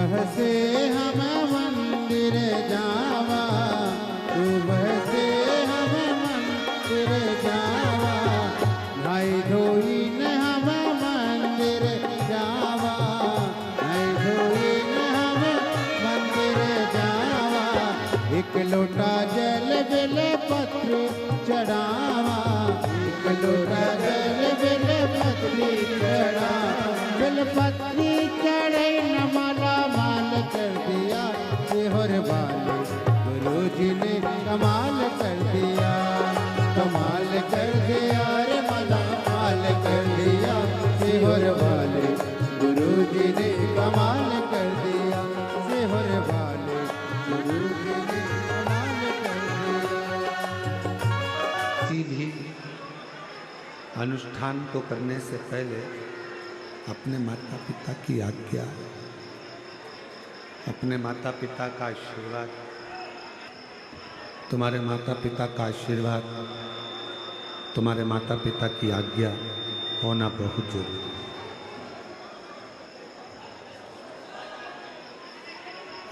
सुबह से हम मंदिर जावा, सुबह से हम मंदिर जावा, नाई धोई न हम मंदिर जावा, नाई धोई न हम मंदिर जावा, एक लोटा जल बेले पत्र चढ़ावा, एक लोटा जल बेले पत्री चढ़ावा, बेल पत्री चढ़े न माला माल कर दिया, सेहर वाले गुरु जी ने कमाल कर दिया, कमाल कर दिया रे माला माल कर दिया, सेहर वाले गुरु जी ने कमाल कर दिया, सेहर वाले गुरु जी ने कमाल कर दिया। किसी भी अनुष्ठान को करने से पहले अपने माता पिता की आज्ञा, अपने माता पिता का आशीर्वाद, तुम्हारे माता पिता का आशीर्वाद, तुम्हारे माता पिता की आज्ञा होना बहुत जरूरी है।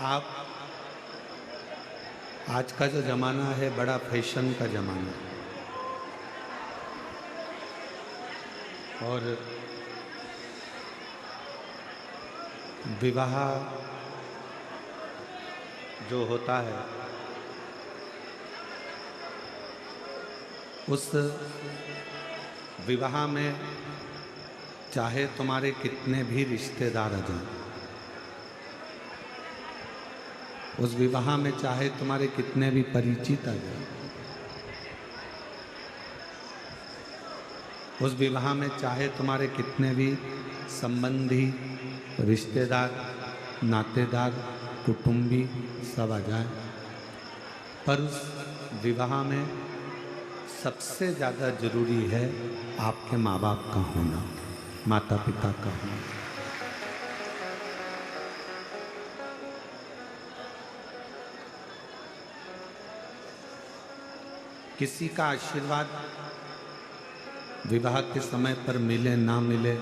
आप आज का जो जमाना है बड़ा फैशन का जमाना है, और विवाह जो होता है उस विवाह में चाहे तुम्हारे कितने भी रिश्तेदार आ जाएं, उस विवाह में चाहे तुम्हारे कितने भी परिचित आ जाएं, उस विवाह में चाहे तुम्हारे कितने भी संबंधी, रिश्तेदार, नातेदार, कुटुंबी सब आ जाए, पर उस विवाह में सबसे ज़्यादा जरूरी है आपके माँ बाप का होना, माता पिता का होना। किसी का आशीर्वाद विवाह के समय पर मिले ना मिले,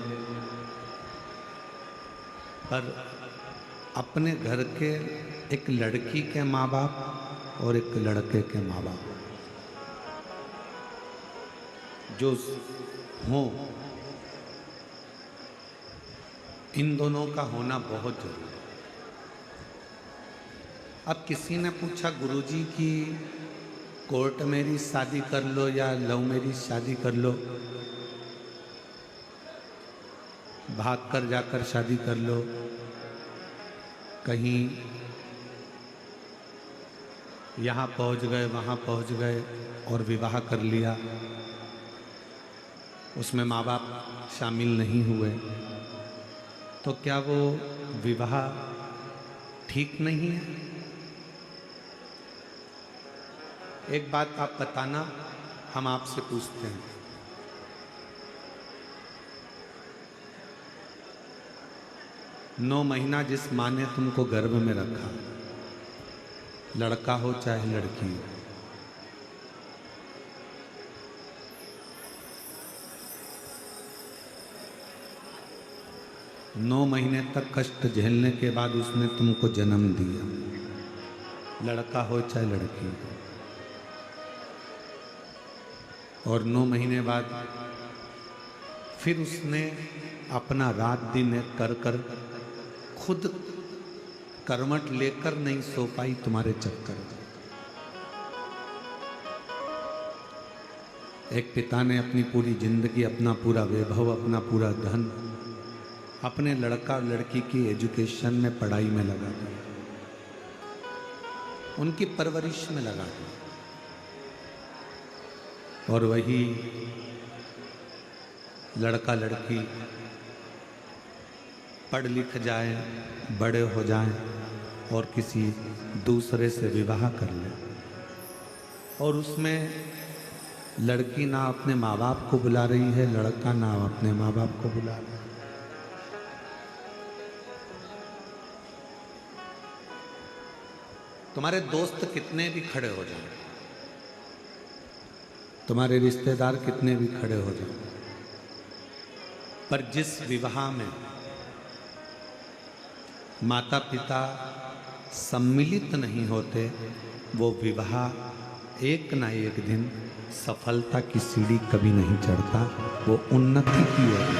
पर अपने घर के एक लड़की के माँ बाप और एक लड़के के माँ बाप जो हों, इन दोनों का होना बहुत जरूरी है। अब किसी ने पूछा गुरुजी की कोर्ट मैरिज शादी कर लो या लव मैरिज शादी कर लो, भाग कर जाकर शादी कर लो, कहीं यहाँ पहुँच गए वहाँ पहुँच गए और विवाह कर लिया, उसमें माँ बाप शामिल नहीं हुए, तो क्या वो विवाह ठीक नहीं है? एक बात आप बताना, हम आपसे पूछते हैं, 9 महीना जिस माँ ने तुमको गर्भ में रखा, लड़का हो चाहे लड़की हो, नौ महीने तक कष्ट झेलने के बाद उसने तुमको जन्म दिया, लड़का हो चाहे लड़की हो, और 9 महीने बाद फिर उसने अपना रात दिन एक कर कर खुद करवट लेकर नहीं सो पाई तुम्हारे चक्कर में। एक पिता ने अपनी पूरी जिंदगी, अपना पूरा वैभव, अपना पूरा धन अपने लड़का लड़की की एजुकेशन में, पढ़ाई में लगा दिया, उनकी परवरिश में लगा दिया, और वही लड़का लड़की पढ़ लिख जाए, बड़े हो जाएं और किसी दूसरे से विवाह कर ले, और उसमें लड़की ना अपने माँ बाप को बुला रही है, लड़का ना अपने माँ बाप को बुला रहा है। तुम्हारे दोस्त कितने भी खड़े हो जाएं, तुम्हारे रिश्तेदार कितने भी खड़े हो जाएं, पर जिस विवाह में माता पिता सम्मिलित नहीं होते, वो विवाह एक ना एक दिन सफलता की सीढ़ी कभी नहीं चढ़ता, वो उन्नति की ओर।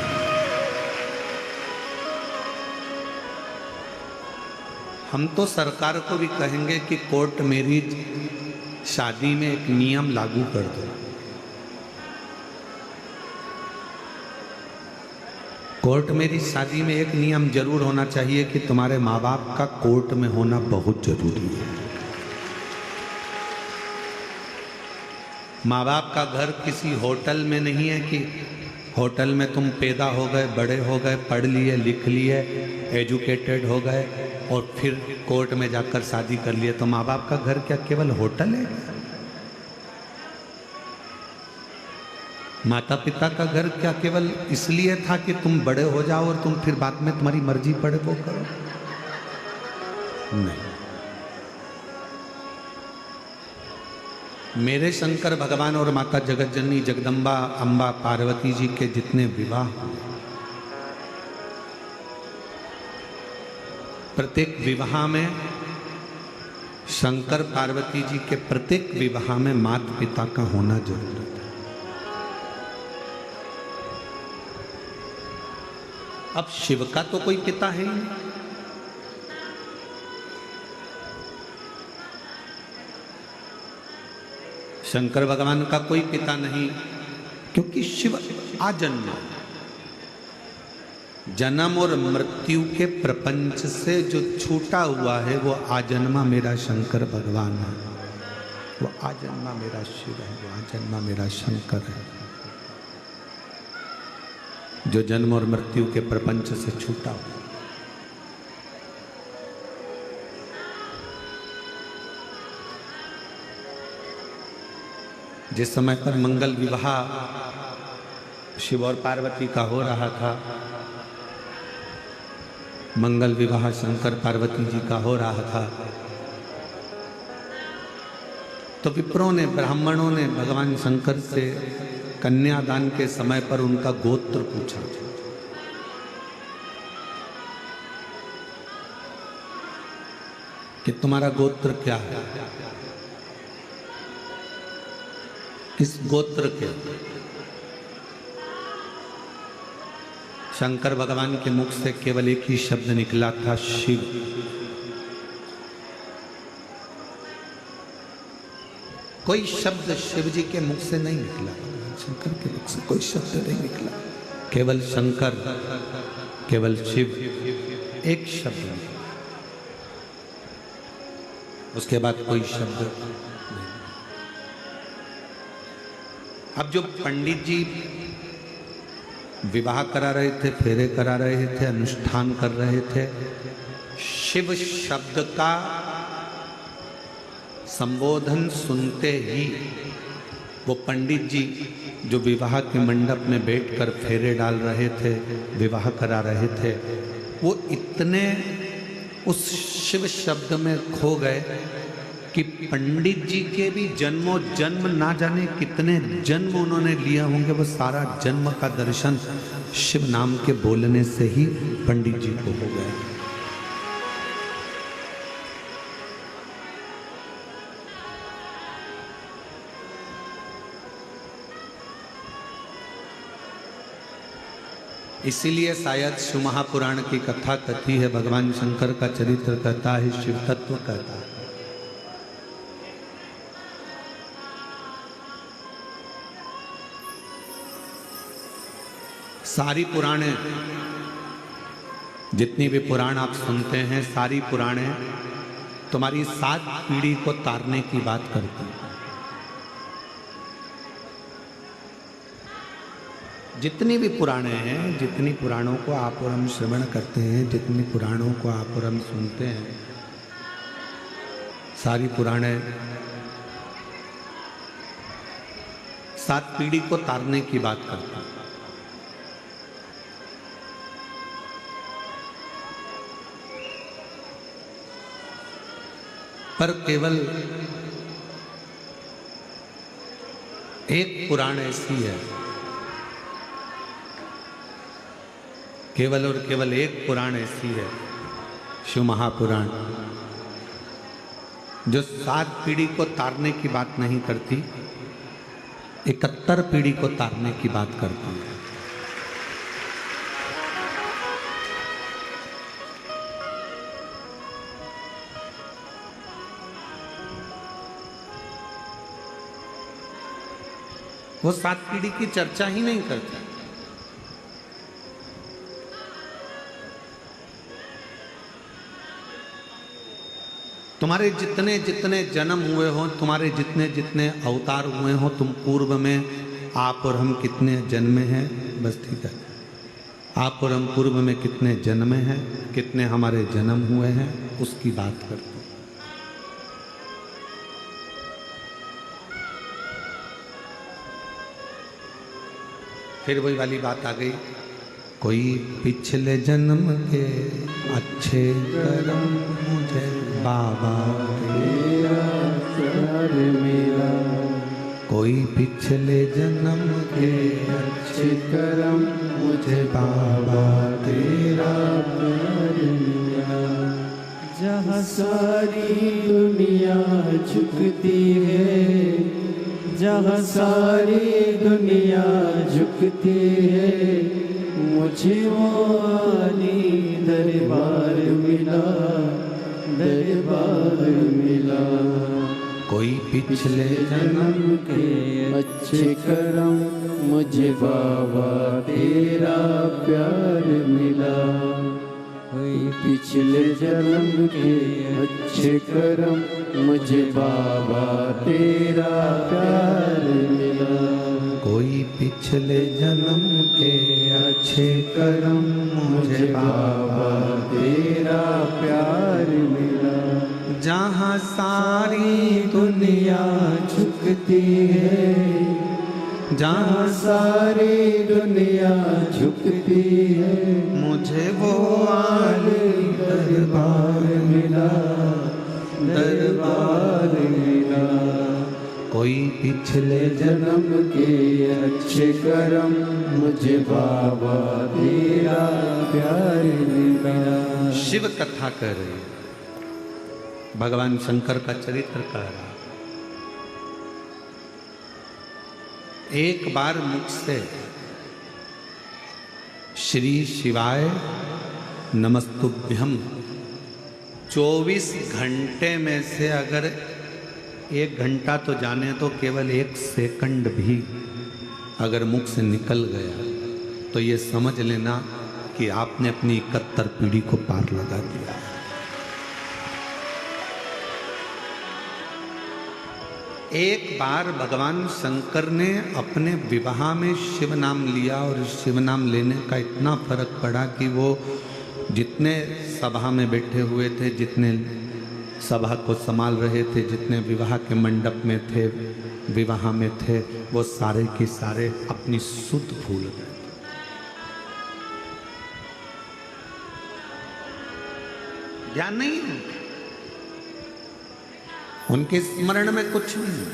हम तो सरकार को भी कहेंगे कि कोर्ट मैरिज शादी में एक नियम लागू कर दो। कोर्ट मैरिज शादी में एक नियम जरूर होना चाहिए कि तुम्हारे माँ बाप का कोर्ट में होना बहुत जरूरी है। माँ बाप का घर किसी होटल में नहीं है कि होटल में तुम पैदा हो गए, बड़े हो गए, पढ़ लिए, लिख लिए, एजुकेटेड हो गए और फिर कोर्ट में जाकर शादी कर लिए। तो माँ बाप का घर क्या केवल होटल है? माता पिता का घर क्या केवल इसलिए था कि तुम बड़े हो जाओ और तुम फिर बाद में तुम्हारी मर्जी पड़े वो करो? नहीं। मेरे शंकर भगवान और माता जगत जननी जगदम्बा अम्बा पार्वती जी के जितने विवाह, प्रत्येक विवाह में शंकर पार्वती जी के प्रत्येक विवाह में माता पिता का होना जरूरी है। अब शिव का तो कोई पिता है ही नहीं। शंकर भगवान का कोई पिता नहीं, क्योंकि शिव आजन्म, जन्म और मृत्यु के प्रपंच से जो छूटा हुआ है वो आजन्मा मेरा शंकर भगवान है, वो आजन्मा मेरा शिव है, वो आजन्मा मेरा शंकर है, जो जन्म और मृत्यु के प्रपंच से छूटा हुआ। जिस समय पर मंगल विवाह शिव और पार्वती का हो रहा था, मंगल विवाह शंकर पार्वती जी का हो रहा था, तो विप्रों ने, ब्राह्मणों ने भगवान शंकर से कन्यादान के समय पर उनका गोत्र पूछा। कि तुम्हारा गोत्र क्या है, किस गोत्र के? शंकर भगवान के मुख से केवल एक ही शब्द निकला था, शिव। कोई शब्द शिव जी के मुख से नहीं निकला, शंकर के मुख से कोई शब्द नहीं निकला, केवल शंकर, केवल शिव, एक शब्द निकला। उसके बाद कोई शब्द नहीं। अब जो पंडित जी विवाह करा रहे थे, फेरे करा रहे थे, अनुष्ठान कर रहे थे, शिव शब्द का संबोधन सुनते ही वो पंडित जी जो विवाह के मंडप में बैठकर फेरे डाल रहे थे, विवाह करा रहे थे, वो इतने उस शिव शब्द में खो गए कि पंडित जी के भी जन्मों जन्म ना जाने कितने जन्म उन्होंने लिया होंगे, वो सारा जन्म का दर्शन शिव नाम के बोलने से ही पंडित जी को हो गया। इसीलिए शायद शिव महापुराण की कथा कथी है, भगवान शंकर का चरित्र कहता है, शिव तत्व कहता है। सारी पुराणे, जितनी भी पुराण आप सुनते हैं, सारी पुराणे तुम्हारी 7 पीढ़ी को तारने की बात करती हैं। जितनी भी पुराणे हैं, जितनी पुराणों को आप और हम श्रवण करते हैं, जितनी पुराणों को आप और हम सुनते हैं, सारी पुराणे 7 पीढ़ी को तारने की बात करती हैं। पर केवल एक पुराण ऐसी है, केवल और केवल एक पुराण ऐसी है शिव महापुराण जो 7 पीढ़ी को तारने की बात नहीं करती, 71 पीढ़ी को तारने की बात करती है। वो 7 पीढ़ी की चर्चा ही नहीं करता। तुम्हारे जितने जितने जन्म हुए हो, तुम्हारे जितने जितने अवतार हुए हो, तुम पूर्व में आप और हम कितने जन्मे हैं, बस ठीक है। आप और हम पूर्व में कितने जन्मे हैं, कितने हमारे जन्म हुए हैं, उसकी बात करते हैं। फिर वही वाली बात आ गई, कोई पिछले जन्म के अच्छे कर्म मुझे बाबा तेरा प्यार मिला। कोई पिछले जन्म के अच्छे कर्म मुझे बाबा तेरा प्यार मिला। जहाँ सारी दुनिया झुकती है, जहाँ सारी दुनिया झुकती है, मुझे वो आली दरबार मिला, दरबार मिला। कोई पिछले जन्म के अच्छे कर्म मुझे बाबा तेरा प्यार मिला। कोई पिछले जन्म के अच्छे कर्म मुझे बाबा तेरा प्यार मिला। कोई पिछले जन्म के अच्छे कर्म मुझे बाबा तेरा प्यार मिला। जहाँ सारी दुनिया झुकती है, जहाँ सारी दुनिया झुकती है, मुझे वो आली दरबार मिला, दरबार मिला। कोई पिछले जन्म के अच्छे कर्म मुझे बाबा तेरा प्यार मिला। शिव कथा कर रहे, भगवान शंकर का चरित्र कह रहा। एक बार मुख से श्री शिवाय नमस्तुभ्यम 24 घंटे में से अगर 1 घंटा तो जाने तो केवल 1 सेकंड भी अगर मुख से निकल गया तो ये समझ लेना कि आपने अपनी 71 पीढ़ी को पार लगा दिया। एक बार भगवान शंकर ने अपने विवाह में शिव नाम लिया और शिव नाम लेने का इतना फर्क पड़ा कि वो जितने सभा में बैठे हुए थे, जितने सभा को संभाल रहे थे, जितने विवाह के मंडप में थे, विवाह में थे, वो सारे के सारे अपनी सुध भूल गए। ध्यान नहीं है उनके स्मरण में, कुछ नहीं।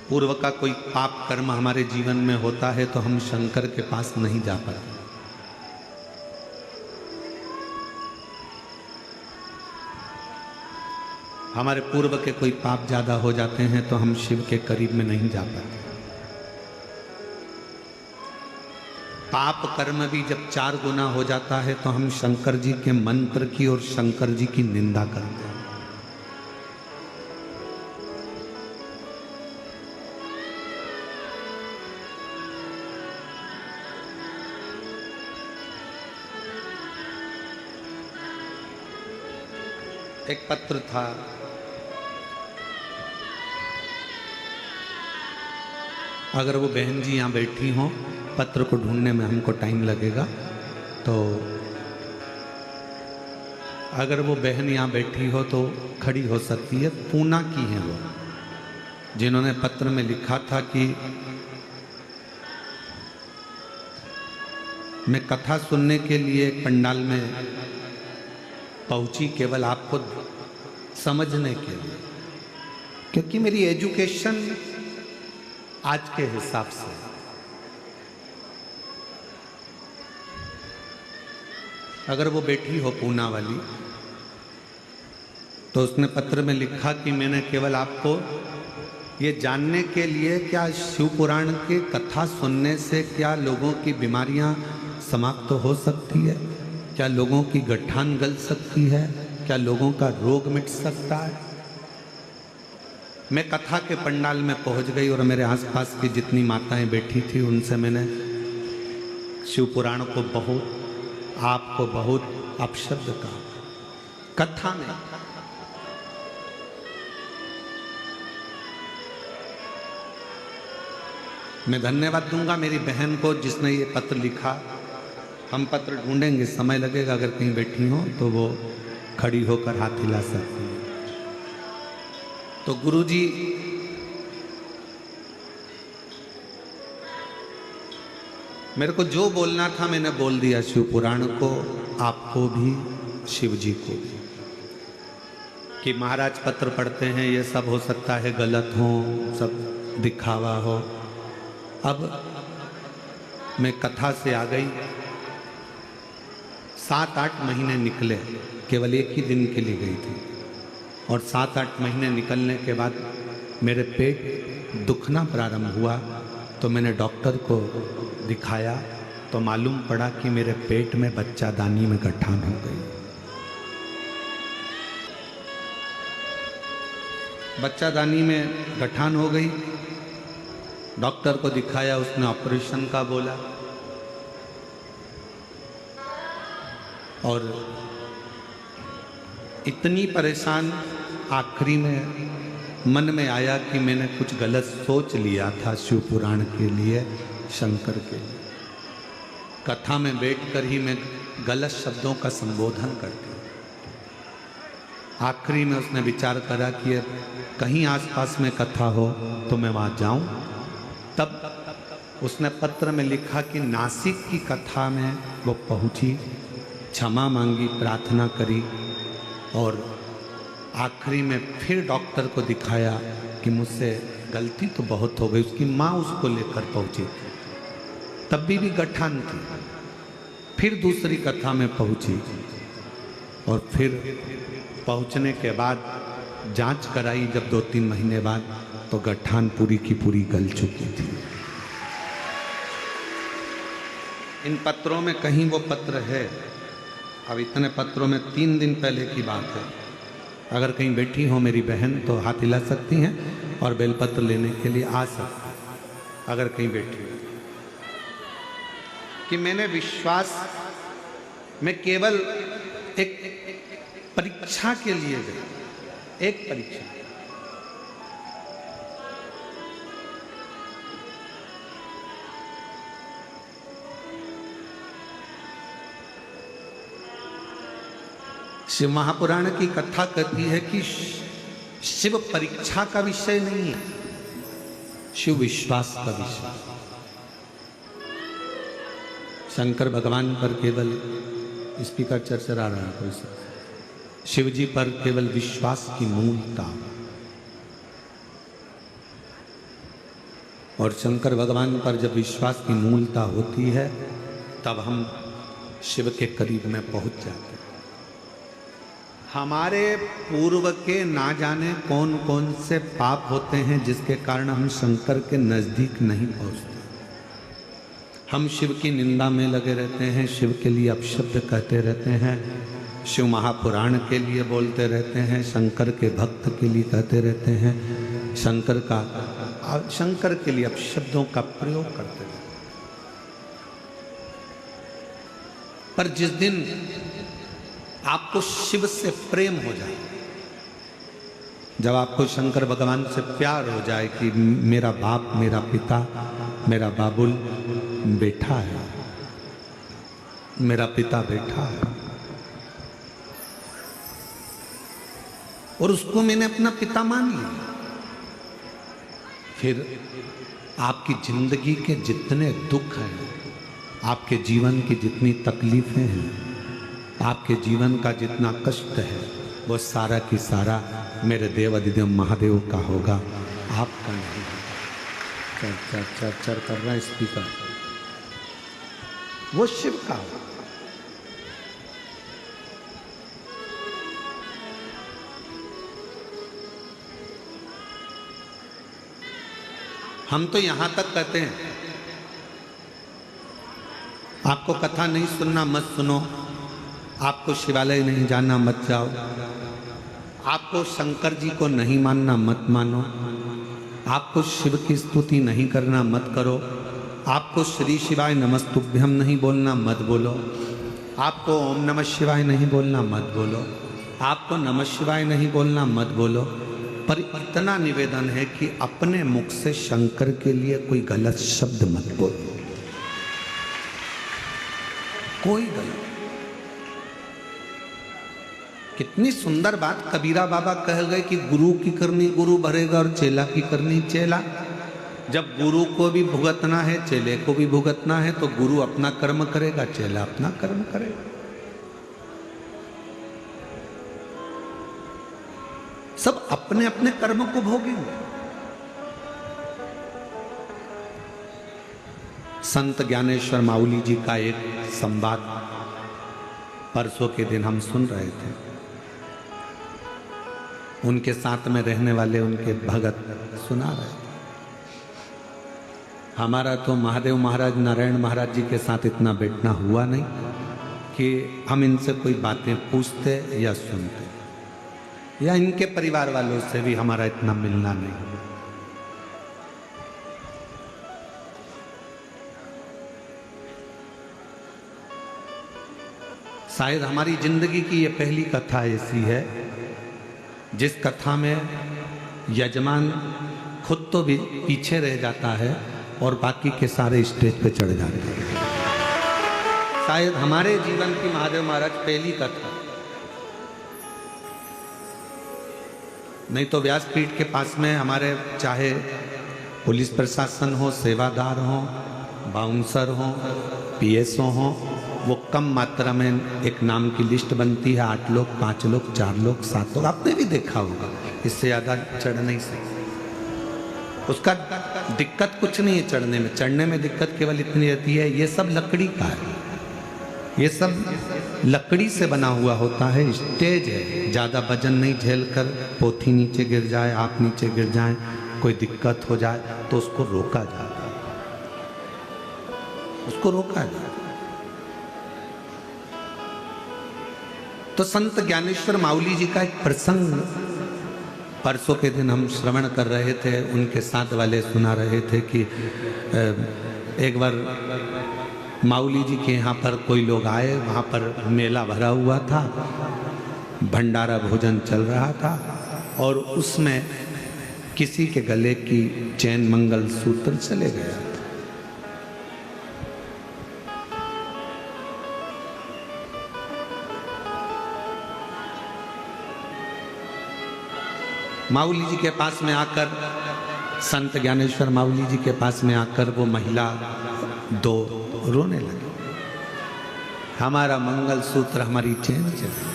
पूर्व का कोई पाप कर्म हमारे जीवन में होता है तो हम शंकर के पास नहीं जा पाते। हमारे पूर्व के कोई पाप ज्यादा हो जाते हैं तो हम शिव के करीब में नहीं जा पाते। पाप कर्म भी जब 4 गुना हो जाता है तो हम शंकर जी के मंत्र की और शंकर जी की निंदा करते हैं। एक पत्र था, अगर वो बहन जी यहाँ बैठी हों, पत्र को ढूंढने में हमको टाइम लगेगा, तो अगर वो बहन यहाँ बैठी हो तो खड़ी हो सकती है। पूना की हैं वो, जिन्होंने पत्र में लिखा था कि मैं कथा सुनने के लिए पंडाल में पहुंची, केवल आपको समझने के लिए, क्योंकि मेरी एजुकेशन आज के हिसाब से, अगर वो बेटी हो पूना वाली, तो उसने पत्र में लिखा कि मैंने केवल आपको ये जानने के लिए, क्या शिव पुराण की कथा सुनने से क्या लोगों की बीमारियां समाप्त हो सकती है, क्या लोगों की गठान गल सकती है, क्या लोगों का रोग मिट सकता है। मैं कथा के पंडाल में पहुंच गई और मेरे आसपास की जितनी माताएं बैठी थी उनसे मैंने शिव पुराण को बहुत, आपको बहुत अपशब्द कहा कथा में। मैं धन्यवाद दूंगा मेरी बहन को जिसने ये पत्र लिखा। हम पत्र ढूंढेंगे, समय लगेगा, अगर कहीं बैठी हो तो वो खड़ी होकर हाथ हिला सकती है। तो गुरुजी मेरे को जो बोलना था मैंने बोल दिया, शिव पुराण को, आपको भी, शिव जी को भी, कि महाराज पत्र पढ़ते हैं, ये सब हो सकता है गलत हो, सब दिखावा हो। अब मैं कथा से आ गई, 7-8 महीने निकले, केवल एक ही दिन के लिए गई थी, और 7-8 महीने निकलने के बाद मेरे पेट दुखना प्रारंभ हुआ। तो मैंने डॉक्टर को दिखाया तो मालूम पड़ा कि मेरे पेट में बच्चादानी में गठान हो गई। बच्चादानी में गठान हो गई, डॉक्टर को दिखाया, उसने ऑपरेशन का बोला, और इतनी परेशान, आखिरी में मन में आया कि मैंने कुछ गलत सोच लिया था शिव पुराण के लिए, शंकर के लिए। कथा में बैठकर ही मैं गलत शब्दों का संबोधन करती। आखिरी में उसने विचार करा कि कहीं आसपास में कथा हो तो मैं वहाँ जाऊं। तब उसने पत्र में लिखा कि नासिक की कथा में वो पहुंची, क्षमा मांगी, प्रार्थना करी, और आखिरी में फिर डॉक्टर को दिखाया कि मुझसे गलती तो बहुत हो गई। उसकी माँ उसको लेकर पहुंची, तब भी गठान थी। फिर दूसरी कथा में पहुंची, और फिर पहुंचने के बाद जांच कराई जब 2-3 महीने बाद, तो गठान पूरी की पूरी गल चुकी थी। इन पत्रों में कहीं वो पत्र है, अब इतने पत्रों में 3 दिन पहले की बात है। अगर कहीं बैठी हो मेरी बहन तो हाथ हिला सकती हैं और बेलपत्र लेने के लिए आ सकती, अगर कहीं बैठी हो। कि मैंने विश्वास में केवल एक परीक्षा के लिए गई, एक परीक्षा। शिव महापुराण की कथा कहती है कि शिव परीक्षा का विषय नहीं है, शिव विश्वास का विषय। शंकर भगवान पर केवल स्पीकर चरचरा रहा है कोई सा, शिव जी पर केवल विश्वास की मूलता। और शंकर भगवान पर जब विश्वास की मूलता होती है तब हम शिव के करीब में पहुंच जाते हैं। हमारे पूर्व के ना जाने कौन कौन से पाप होते हैं जिसके कारण हम शंकर के नजदीक नहीं पहुंचते। हम शिव की निंदा में लगे रहते हैं, शिव के लिए अपशब्द कहते रहते हैं, शिव महापुराण के लिए बोलते रहते हैं, शंकर के भक्त के लिए कहते रहते हैं, शंकर के लिए अपशब्दों का प्रयोग करते रहते हैं। पर जिस दिन आपको शिव से प्रेम हो जाए, जब आपको शंकर भगवान से प्यार हो जाए कि मेरा बाप, मेरा पिता, मेरा बाबुल बैठा है, मेरा पिता बैठा है, और उसको मैंने अपना पिता मान लिया, फिर आपकी जिंदगी के जितने दुख हैं, आपके जीवन की जितनी तकलीफें हैं, आपके जीवन का जितना कष्ट है, वो सारा की सारा मेरे देव अधिदेव महादेव का होगा, आपका नहीं। चर चर चर चर कर रहा है स्पीकर, वो शिव का होगा। हम तो यहां तक कहते हैं आपको कथा नहीं सुनना मत सुनो, आपको शिवालय नहीं जाना मत जाओ, आपको शंकर जी को नहीं मानना मत मानो, आपको शिव की स्तुति नहीं करना मत करो, आपको श्री शिवाय नमस्तुभ्यम नहीं बोलना मत बोलो, आपको ओम नमः शिवाय नहीं बोलना मत बोलो, आपको नमः शिवाय नहीं बोलना मत बोलो। पर इतना निवेदन है कि अपने मुख से शंकर के लिए कोई गलत शब्द मत बोलो, कोई गलत। कितनी सुंदर बात कबीरा बाबा कह गए कि गुरु की करनी गुरु भरेगा और चेला की करनी चेला। जब गुरु को भी भुगतना है, चेले को भी भुगतना है, तो गुरु अपना कर्म करेगा, चेला अपना कर्म करेगा। सब अपने अपने कर्म को भोगेंगे। संत ज्ञानेश्वर माउली जी का एक संवाद परसों के दिन हम सुन रहे थे। उनके साथ में रहने वाले उनके भगत सुना रहे थे। हमारा तो महादेव महाराज नारायण महाराज जी के साथ इतना बैठना हुआ नहीं कि हम इनसे कोई बातें पूछते या सुनते, या इनके परिवार वालों से भी हमारा इतना मिलना नहीं। शायद हमारी जिंदगी की ये पहली कथा ऐसी है जिस कथा में यजमान खुद तो भी पीछे रह जाता है और बाकी के सारे स्टेज पे चढ़ जाते हैं। शायद हमारे जीवन की महादेव महाराज पहली कथा। नहीं तो व्यासपीठ के पास में हमारे चाहे पुलिस प्रशासन हो, सेवादार हो, बाउंसर हो, पीएसओ हो, वो कम मात्रा में एक नाम की लिस्ट बनती है, 8 लोग, 5 लोग, 4 लोग, 7 लोग, आपने भी देखा होगा। इससे ज़्यादा चढ़ नहीं सकते। उसका दिक्कत कुछ नहीं है चढ़ने में, चढ़ने में दिक्कत केवल इतनी रहती है, ये सब लकड़ी का है, ये सब लकड़ी से बना हुआ होता है, स्टेज है। ज़्यादा वजन नहीं झेल कर पोथी नीचे गिर जाए, आप नीचे गिर जाए, कोई दिक्कत हो जाए तो उसको रोका जाता है, उसको रोका जाता है। तो संत ज्ञानेश्वर माउली जी का एक प्रसंग परसों के दिन हम श्रवण कर रहे थे, उनके साथ वाले सुना रहे थे कि एक बार माउली जी के यहाँ पर कोई लोग आए, वहाँ पर मेला भरा हुआ था, भंडारा भोजन चल रहा था और उसमें किसी के गले की चैन मंगल सूत्र चले गया। माउली जी के पास में आकर, संत ज्ञानेश्वर माउली जी के पास में आकर वो महिला 2 रोने लगी, हमारा मंगल सूत्र, हमारी चैन चली।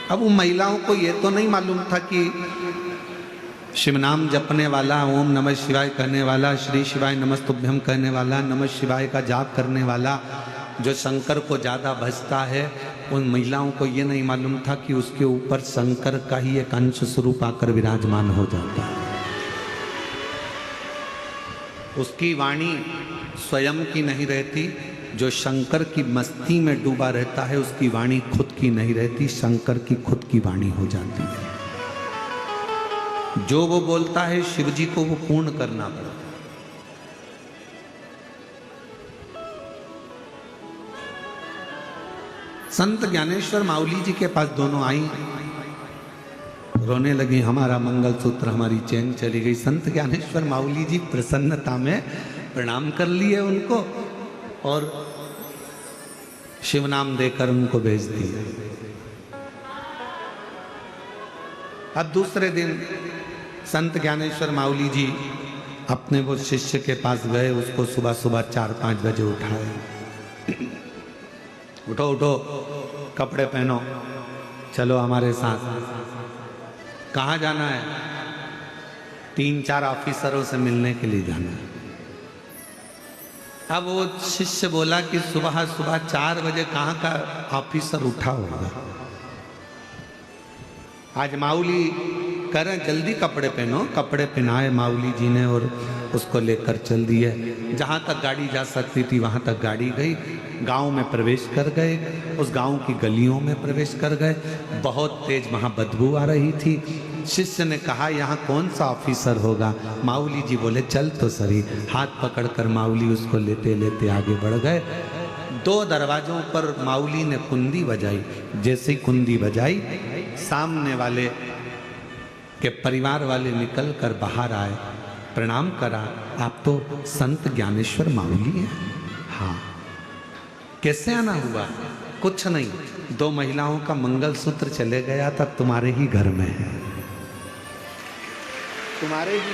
अब उन महिलाओं को ये तो नहीं मालूम था कि शिव नाम जपने वाला, ओम नमः शिवाय कहने वाला, श्री शिवाय नमस्तुभ्यम कहने वाला, नमः शिवाय का जाप करने वाला, जो शंकर को ज़्यादा भजता है, उन महिलाओं को ये नहीं मालूम था कि उसके ऊपर शंकर का ही एक अंश स्वरूप आकर विराजमान हो जाता है। उसकी वाणी स्वयं की नहीं रहती, जो शंकर की मस्ती में डूबा रहता है उसकी वाणी खुद की नहीं रहती, शंकर की खुद की वाणी हो जाती है। जो वो बोलता है शिव जी को वो पूर्ण करना पड़ता है। संत ज्ञानेश्वर माउली जी के पास दोनों आई, रोने लगी, हमारा मंगल सूत्र, हमारी चैन चली गई। संत ज्ञानेश्वर माउली जी प्रसन्नता में प्रणाम कर लिए उनको और शिव नाम देकर उनको भेज दिया। अब दूसरे दिन संत ज्ञानेश्वर माउली जी अपने वो शिष्य के पास गए, उसको सुबह सुबह 4-5 बजे उठाए, उठो उठो, कपड़े पहनो, चलो हमारे साथ। कहाँ जाना है? 3-4 ऑफिसरों से मिलने के लिए जाना है। अब वो शिष्य बोला कि सुबह सुबह 4 बजे कहाँ का ऑफिसर उठा होगा। आज माऊली करें, जल्दी कपड़े पहनो। कपड़े पहनाए माऊली जी ने और उसको लेकर चल दिए। जहाँ तक गाड़ी जा सकती थी वहाँ तक गाड़ी गई। गांव में प्रवेश कर गए, उस गांव की गलियों में प्रवेश कर गए। बहुत तेज वहाँ बदबू आ रही थी। शिष्य ने कहा यहाँ कौन सा ऑफिसर होगा? माऊली जी बोले चल तो सही। हाथ पकड़कर माऊली उसको लेते लेते आगे बढ़ गए। 2 दरवाजों पर माऊली ने कुंडी बजाई। जैसे ही कुंडी बजाई, सामने वाले के परिवार वाले निकल कर बाहर आए, प्रणाम करा। आप तो संत ज्ञानेश्वर माऊली हैं? हाँ। कैसे आना हुआ? कुछ नहीं, 2 महिलाओं का मंगलसूत्र चले गया था, तुम्हारे ही घर में है। तुम्हारे ही,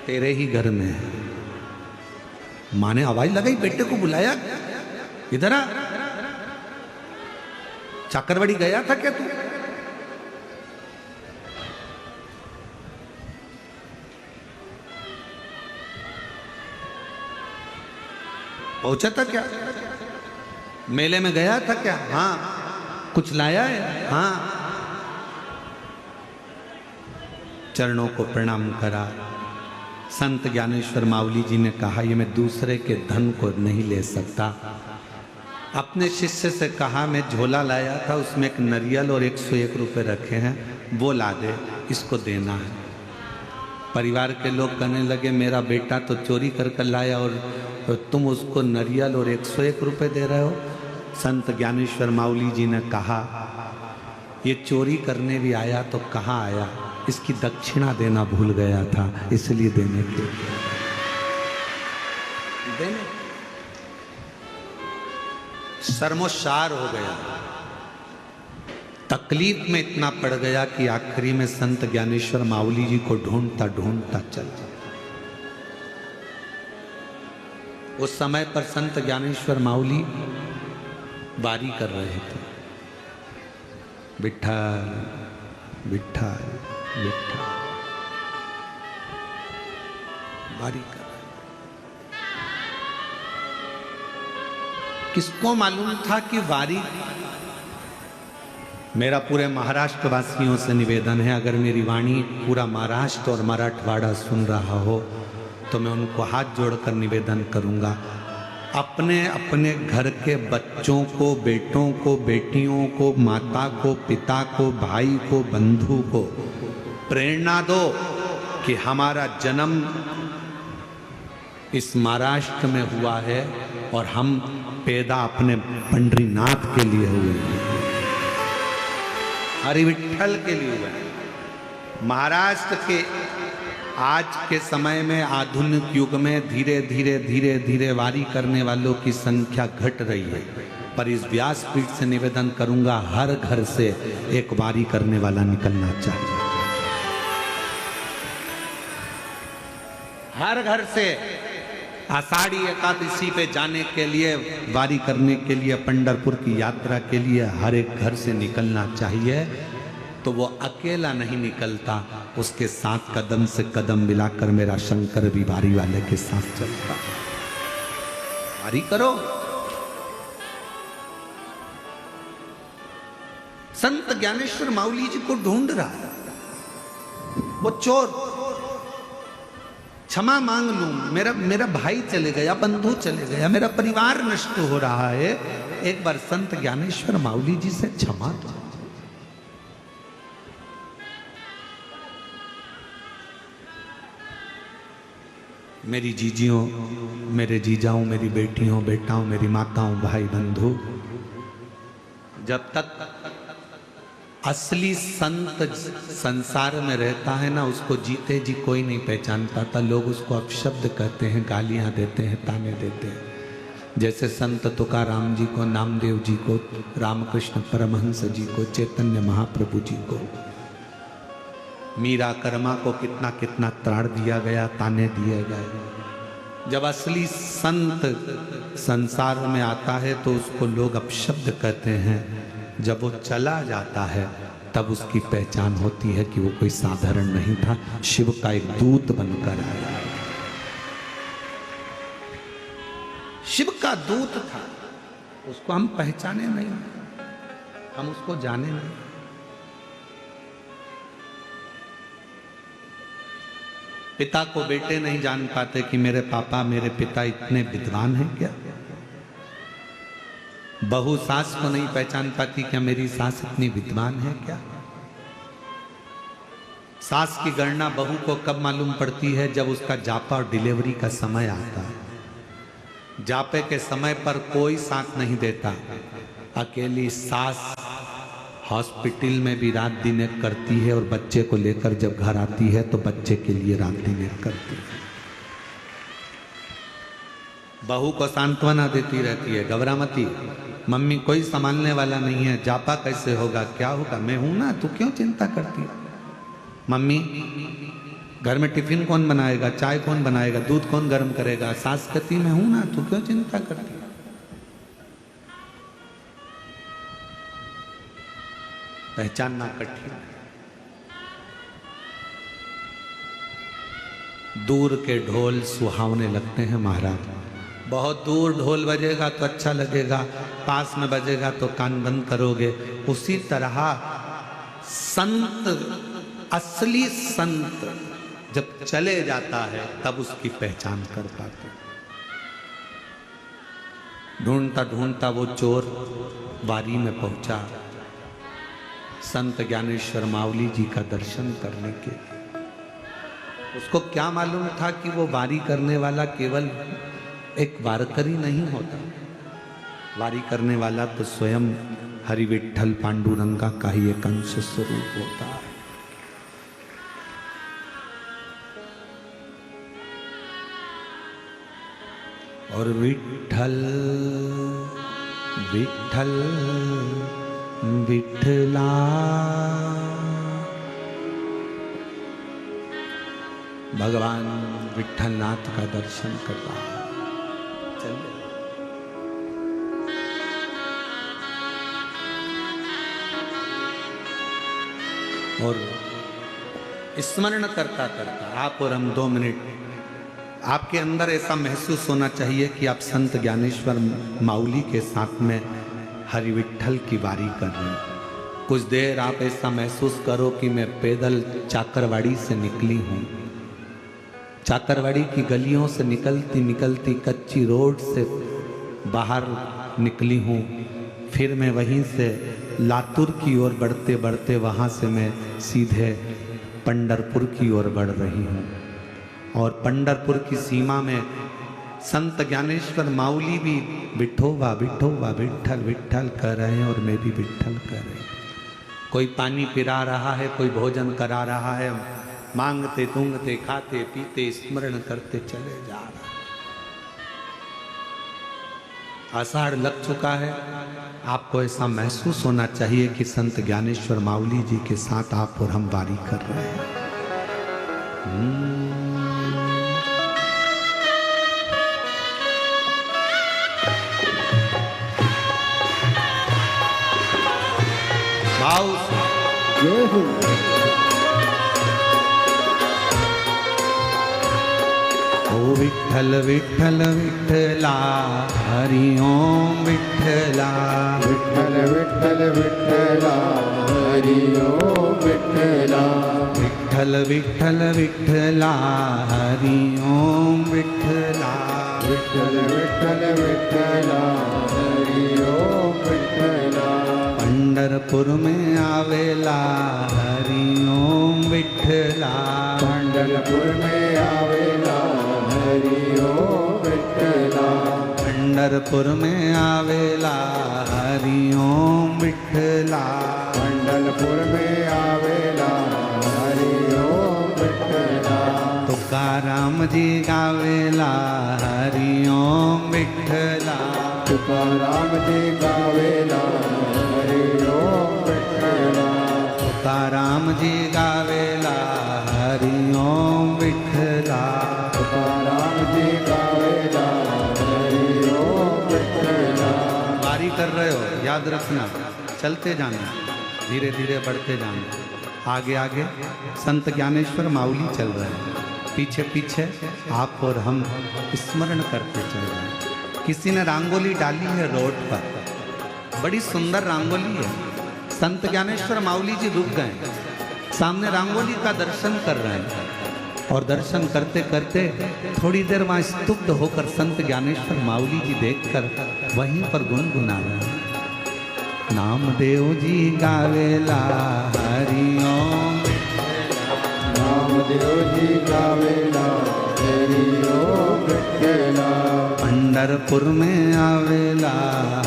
तेरे ही घर में है। माँ ने आवाज लगाई, बेटे को बुलाया, इधर आ। चाकरवाड़ी गया था क्या तू? पहुंचा था क्या? मेले में गया था क्या? हाँ। कुछ लाया है? हाँ। चरणों को प्रणाम करा। संत ज्ञानेश्वर माऊली जी ने कहा ये मैं दूसरे के धन को नहीं ले सकता। अपने शिष्य से कहा मैं झोला लाया था, उसमें एक नरियल और 101 रुपये रखे हैं, वो ला दे, इसको देना है। परिवार के लोग कहने लगे मेरा बेटा तो चोरी कर लाया और तुम उसको नरियल और 101 रुपये दे रहे हो। संत ज्ञानेश्वर माऊली जी ने कहा ये चोरी करने भी आया तो कहाँ आया, इसकी दक्षिणा देना भूल गया था, इसलिए देने के देने शर्मोशार हो गया। तकलीफ में इतना पड़ गया कि आखिरी में संत ज्ञानेश्वर माऊली जी को ढूंढता ढूंढता चल। उस समय पर संत ज्ञानेश्वर माऊली बारी कर रहे थे। विठ्ठल विठ्ठल विठ्ठल बारी कर। किसको मालूम था कि वारी। मेरा पूरे महाराष्ट्र वासियों से निवेदन है, अगर मेरी वाणी पूरा महाराष्ट्र और मराठवाड़ा सुन रहा हो तो मैं उनको हाथ जोड़कर निवेदन करूंगा, अपने अपने घर के बच्चों को, बेटों को, बेटियों को, माता को, पिता को, भाई को, बंधु को प्रेरणा दो कि हमारा जन्म इस महाराष्ट्र में हुआ है और हम पैदा अपने पंडरीनाथ के लिए हुए हैं, हरि विठ्ठल के लिए हुए हैं। महाराष्ट्र के आज के समय में, आधुनिक युग में धीरे धीरे धीरे धीरे वारी करने वालों की संख्या घट रही है, पर इस व्यासपीठ से निवेदन करूंगा हर घर से एक वारी करने वाला निकलना चाहिए। हर घर से आषाढ़ी एकादशी पे जाने के लिए, वारी करने के लिए, पंढरपुर की यात्रा के लिए हर एक घर से निकलना चाहिए। तो वो अकेला नहीं निकलता, उसके साथ कदम से कदम मिलाकर मेरा शंकर भी वारी वाले के साथ चलता। वारी करो। संत ज्ञानेश्वर माऊली जी को ढूंढ रहा है वो चोर। क्षमा मांग लूं, मेरा भाई चले गया, बंधु चले गया, मेरा परिवार नष्ट हो रहा है, एक बार संत ज्ञानेश्वर माऊली जी से क्षमा दो। मेरी जीजियों, मेरे जीजाओं, मेरी बेटियों, बेटाओं, मेरी माताओं, भाई बंधु, जब तक असली संत संसार में रहता है ना, उसको जीते जी कोई नहीं पहचान पाता। लोग उसको अपशब्द कहते हैं, गालियां देते हैं, ताने देते हैं। जैसे संत तुकाराम जी को, नामदेव जी को, रामकृष्ण परमहंस जी को, चैतन्य महाप्रभु जी को, मीरा कर्मा को कितना कितना त्राण दिया गया, ताने दिए गए। जब असली संत संसार में आता है तो उसको लोग अपशब्द कहते हैं। जब वो चला जाता है तब उसकी पहचान होती है कि वो कोई साधारण नहीं था, शिव का एक दूत बनकर आया। शिव का दूत था, उसको हम पहचाने नहीं, हम उसको जाने नहीं। पिता को बेटे नहीं जान पाते कि मेरे पापा मेरे पिता इतने विद्वान हैं क्या। बहू सास को नहीं पहचान पाती क्या मेरी सास इतनी विद्वान है क्या। सास की गणना बहू को कब मालूम पड़ती है, जब उसका जापा और डिलीवरी का समय आता है। जापे के समय पर कोई साथ नहीं देता, अकेली सास हॉस्पिटल में भी रात दिन एक करती है और बच्चे को लेकर जब घर आती है तो बच्चे के लिए रात दिन एक करती है। बहू को सांत्वना देती रहती है, घबरामती मम्मी कोई संभालने वाला नहीं है, जापा कैसे होगा, क्या होगा, मैं हूं ना, तू क्यों चिंता करती है। मम्मी घर में टिफिन कौन बनाएगा, चाय कौन बनाएगा, दूध कौन गर्म करेगा। सास कहती मैं हूं ना, तू क्यों चिंता करती है। पहचानना कठिन है। दूर के ढोल सुहावने लगते हैं महाराज। बहुत दूर ढोल बजेगा तो अच्छा लगेगा, पास में बजेगा तो कान बंद करोगे। उसी तरह संत, असली संत जब चले जाता है तब उसकी पहचान कर पाते। ढूंढता ढूंढता वो चोर वारी में पहुंचा संत ज्ञानेश्वर मावली जी का दर्शन करने के। उसको क्या मालूम था कि वो वारी करने वाला केवल एक वारकरी नहीं होता, वारी करने वाला तो स्वयं हरि विठ्ठल पांडुरंगा का ही एक अंश स्वरूप होता है। और विठ्ठल विठ्ठल विठ्ठला भगवान विठ्ठलनाथ का दर्शन कर रहा है। चलिए और स्मरण करता करता आप और हम 2 मिनट, आपके अंदर ऐसा महसूस होना चाहिए कि आप संत ज्ञानेश्वर माउली के साथ में हरि विठ्ठल की वारी कर रहे हैं। कुछ देर आप ऐसा महसूस करो कि मैं पैदल चाकरवाड़ी से निकली हूँ। चाकरवाड़ी की गलियों से निकलती निकलती कच्ची रोड से बाहर निकली हूँ। फिर मैं वहीं से लातूर की ओर बढ़ते बढ़ते वहाँ से मैं सीधे पंढरपुर की ओर बढ़ रही हूँ। और पंढरपुर की सीमा में संत ज्ञानेश्वर माउली भी विठोबा विठोबा विठ्ठल विठ्ठल कर रहे हैं और मैं भी विठ्ठल कर रहे हैं। कोई पानी पिला रहा है, कोई भोजन करा रहा है, मांगते तूंगते खाते पीते स्मरण करते चले जा रहा है। आषाढ़ लग चुका है, आपको ऐसा महसूस होना चाहिए कि संत ज्ञानेश्वर माउली जी के साथ आप और हम वारी कर रहे हैं। ओ विठ्ठल विठ्ठल विठ्ठला हरि ओम विठ्ठला विठ्ठल विठ्ठल विठ्ठला हरि ओम विठ्ठला विठ्ठल विठ्ठल विठ्ठला हरि ओम विठ्ठला विठ्ठल विठ्ठल विठ्ठला हरि ओम विठ्ठला पंढरपुर में आवेला हरि ओम विठ्ठला पंढरपुर में आवेला हरि ओम विठ्ठला पंढरपुर में आवेला हरि ओम विठ्ठला पंढरपुर में आवेला हरि ओम विठ्ठला तुकाराम जी गावेला हरि ओम विठ्ठला तुकाराम जी गावेला हरि ओम विठ्ठला तुकाराम जी गावेला हरि ओम विठ्ठला तुकाराम जी गावेला कर रहे हो, याद रखना, चलते जाना, धीरे धीरे बढ़ते जाना। आगे आगे संत ज्ञानेश्वर माउली चल रहे हैं, पीछे पीछे आप और हम स्मरण करते चल रहे हैं। किसी ने रंगोली डाली है रोड पर, बड़ी सुंदर रंगोली है। संत ज्ञानेश्वर माउली जी रुक गए, सामने रंगोली का दर्शन कर रहे हैं और दर्शन करते करते थोड़ी देर वहाँ स्तुब्ध होकर संत ज्ञानेश्वर माउली जी देखकर वहीं पर गुनगुना रहे हैं। नामदेव जी गावेला हरि ओम, नामदेव जी गावेला हरि ओम विठ्ठला। पंढरपुर में आवेला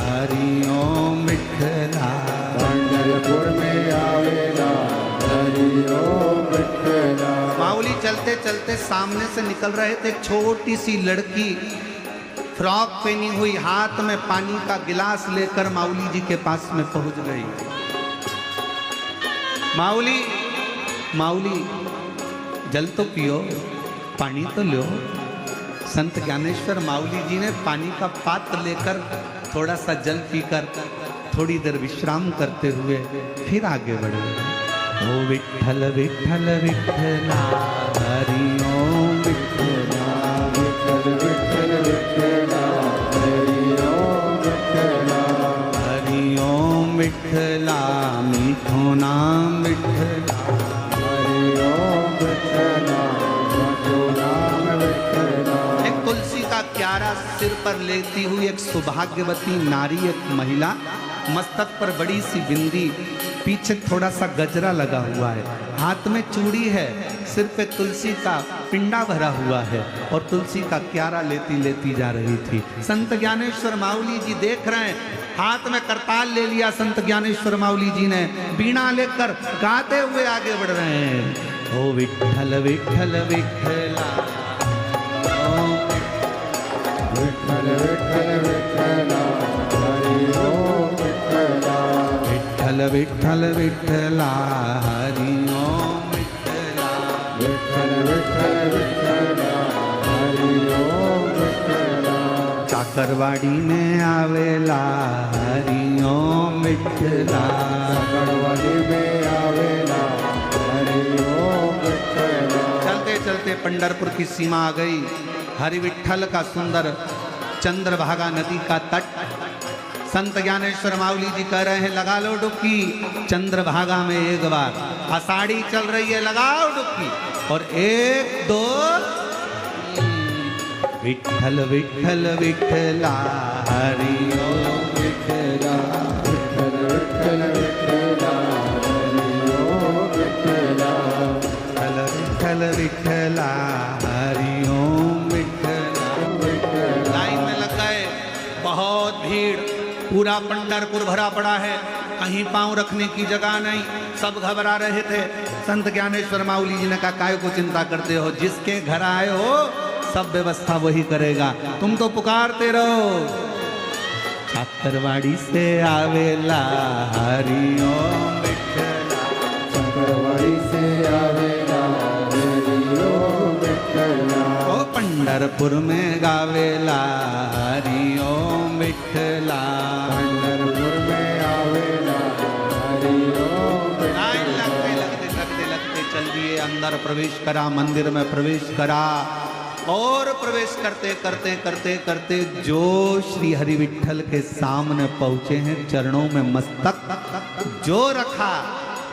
हरि ओम विठ्ठला। पंढरपुर में आवेला हरि ओम विठ्ठला। माउली चलते चलते सामने से निकल रहे थे, एक छोटी सी लड़की फ्रॉक पहनी हुई, हाथ में पानी का गिलास लेकर माउली जी के पास में पहुंच गई। माउली माउली जल तो पियो, पानी तो लो। संत ज्ञानेश्वर माउली जी ने पानी का पात्र लेकर थोड़ा सा जल पीकर थोड़ी देर विश्राम करते हुए फिर आगे बढ़े। ओ विठ्ठल विठ्ठल विठ्ठला हरि ओम विठ्ठला। विठ्ठल विठ्ठल विठ्ठला हरि ओम विठ्ठला। हरि ओम विठ्ठला मीठो नाम विठ्ठला। हरि ओम विठ्ठला मधु नाम विठ्ठला। एक तुलसी का क्यारा सिर पर लेती हुई एक सौभाग्यवती नारी, एक महिला, मस्तक पर बड़ी सी बिंदी, पीछे थोड़ा सा गजरा लगा हुआ है, हाथ में चूड़ी है, सिर पे तुलसी का पिंडा भरा हुआ है और तुलसी का क्यारा लेती लेती जा रही थी। संत ज्ञानेश्वर माउली जी देख रहे हैं, हाथ में करताल ले लिया संत ज्ञानेश्वर माउली जी ने, बीणा लेकर गाते हुए आगे बढ़ रहे हैं। ओ विठ्ठल विठ्ठल विठ्ठला, विठ्ठल विठ्ठल विठ्ठला हरि ओम विठ्ठला। विठ्ठल विठ्ठल विठ्ठला हरि ओम विठ्ठला। विठ्ठल विठ्ठल विठ्ठला हरि ओम विठ्ठला। चाकरवाड़ी में आवेला हरि ओम विठ्ठला। साकरवाड़ी में आवेला हरि ओम विठ्ठला। चलते चलते पंढरपुर की सीमा आ गई। हरि विठ्ठल का सुंदर चंद्रभागा नदी का तट। संत ज्ञानेश्वर माउली जी कह रहे हैं लगा लो डुबकी चंद्रभागा में एक बार, आषाढ़ी चल रही है, लगाओ डुबकी, और एक दो। विठ्ठल विठ्ठल विठ्ठला हरि ओम विठ्ठला। विठ्ठल विठ्ठल विठ्ठला हरि ओम विठ्ठला। विठ्ठल विठ्ठला हरि ओम विठ्ठला। लाइन में लग गए, बहुत भीड़, पूरा पंढरपुर भरा पड़ा है, कहीं पांव रखने की जगह नहीं, सब घबरा रहे थे। संत ज्ञानेश्वर माउली जी ने कहा काय को चिंता करते हो, जिसके घर आए हो सब व्यवस्था वही करेगा, तुम तो पुकारते रहो। चाकरवाड़ी से आवेला हरि ओम विठ्ठला। साकरवाड़ी से आवेला हरि ओम विठ्ठला। ओ पंढरपुर में गावेला हरि ओम विठ्ठला। पंढरपुर में आवेला हरि ओम विठ्ठला। लाइन लगते लगते लगते लगते चल दिए, अंदर प्रवेश करा, मंदिर में प्रवेश करा, और प्रवेश करते करते करते करते जो श्री हरि विठ्ठल के सामने पहुंचे हैं, चरणों में मस्तक जो रखा,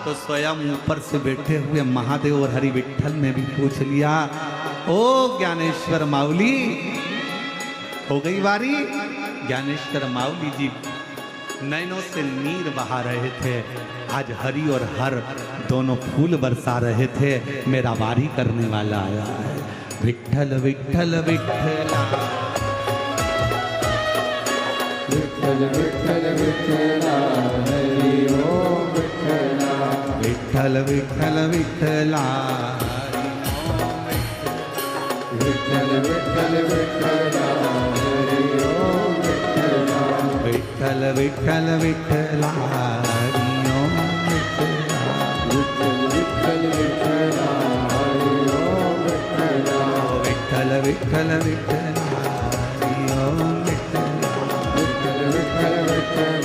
तो स्वयं ऊपर से बैठे हुए महादेव और हरि विठ्ठल ने भी पूछ लिया, ओ ज्ञानेश्वर माउली, हो गई बारी। ज्ञानेश्वर माउली जी नैनों से नीर बहा रहे थे, आज हरि और हर दोनों फूल बरसा रहे थे, मेरा बारी करने वाला आया है। विठ्ठल विठ्ठल विठ्ठला। विठ्ठल विठ्ठल विठ्ठला हरि ओम विठ्ठला। विठ्ठल विठ्ठल विठ्ठला। विठ्ठल विठ्ठल विठ्ठला हरि ओम विठ्ठला। विठ्ठल विठ्ठल विठ्ठला हरि ओम विठ्ठला। विठ्ठल विठ्ठल विठ्ठला हरि ओम विठ्ठला। विठ्ठल विठ्ठल विठ्ठला हरि ओम विठ्ठला। विठ्ठल विठ्ठल विठ्ठला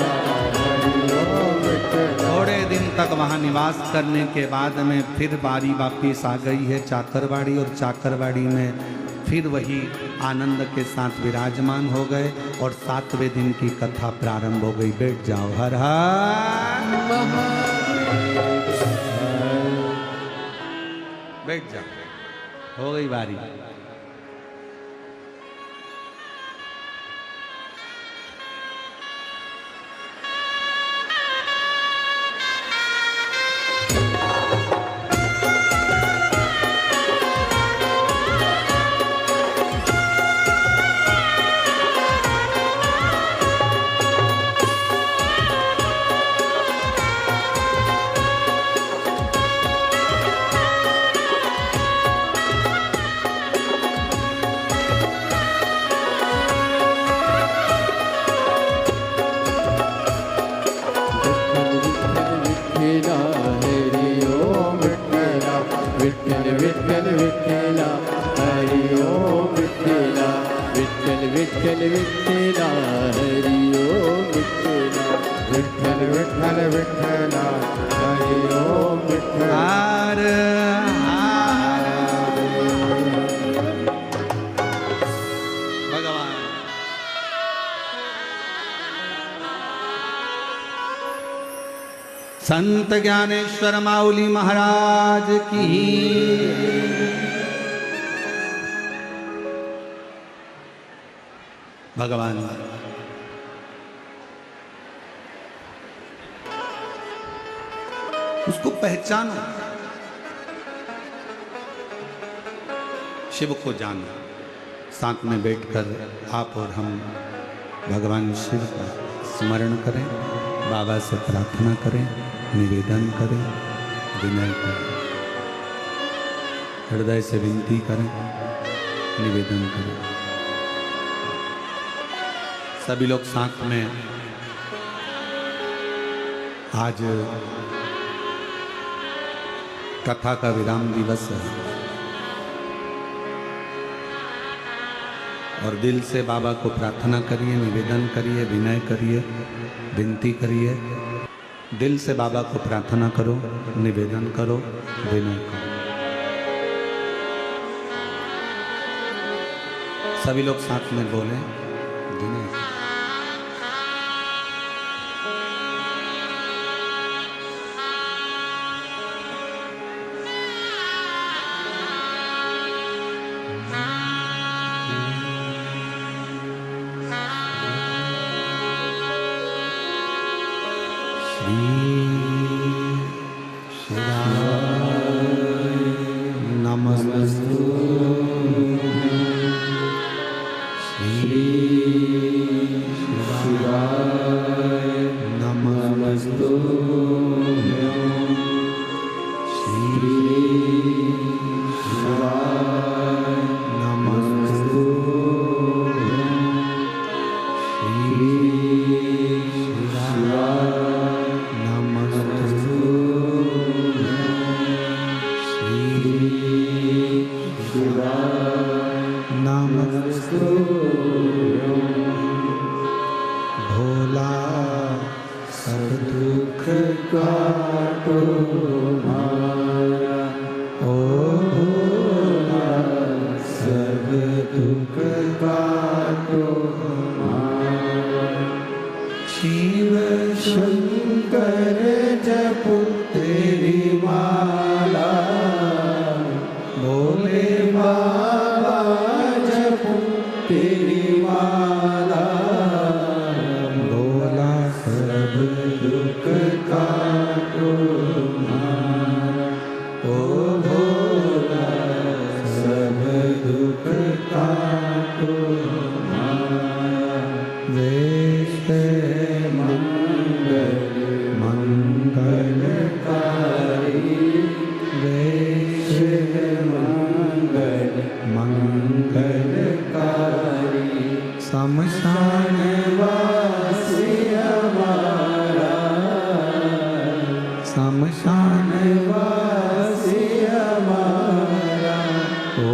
तक वहाँ निवास करने के बाद में फिर बारी वापिस आ गई है चाकरवाड़ी, और चाकरवाड़ी में फिर वही आनंद के साथ विराजमान हो गए और 7वें दिन की कथा प्रारंभ हो गई। बैठ जाओ। हर हर बैठ जाओ, हो गई बारी। विठ्ठल विठ्ठला हरि ओम विठ्ठला विठ्ठल विठ्ठल विठ्ठला हरि ओम विठ्ठला हर भगवान। संत ज्ञानेश्वर माउली महाराज की, भगवान उसको पहचानो, शिव को जानो। साथ में बैठकर आप और हम भगवान शिव का स्मरण करें, बाबा से प्रार्थना करें, निवेदन करें, विनय करें, हृदय से विनती करें, निवेदन करें। सभी लोग साथ में आज कथा का विराम दिवस है और दिल से बाबा को प्रार्थना करिए, निवेदन करिए, विनय करिए, विनती करिए। दिल से बाबा को प्रार्थना करो, निवेदन करो, विनय करो। सभी लोग साथ में बोलें, विनय। भोला सब दुख काटो मारा, ओ भोला सब दुख काटो मारा। शिव शंकर जपो तेरी माला, भोले बाबा जपो तेरी माला। भोला सब दुख काटो मारा, ओ भोला सब दुख काटो मारा। वेश मंगल मंगलकारी, वेश मंगल मंगलकारी। शमशान वासी हमारा, शमशान वासी हमारा। ओ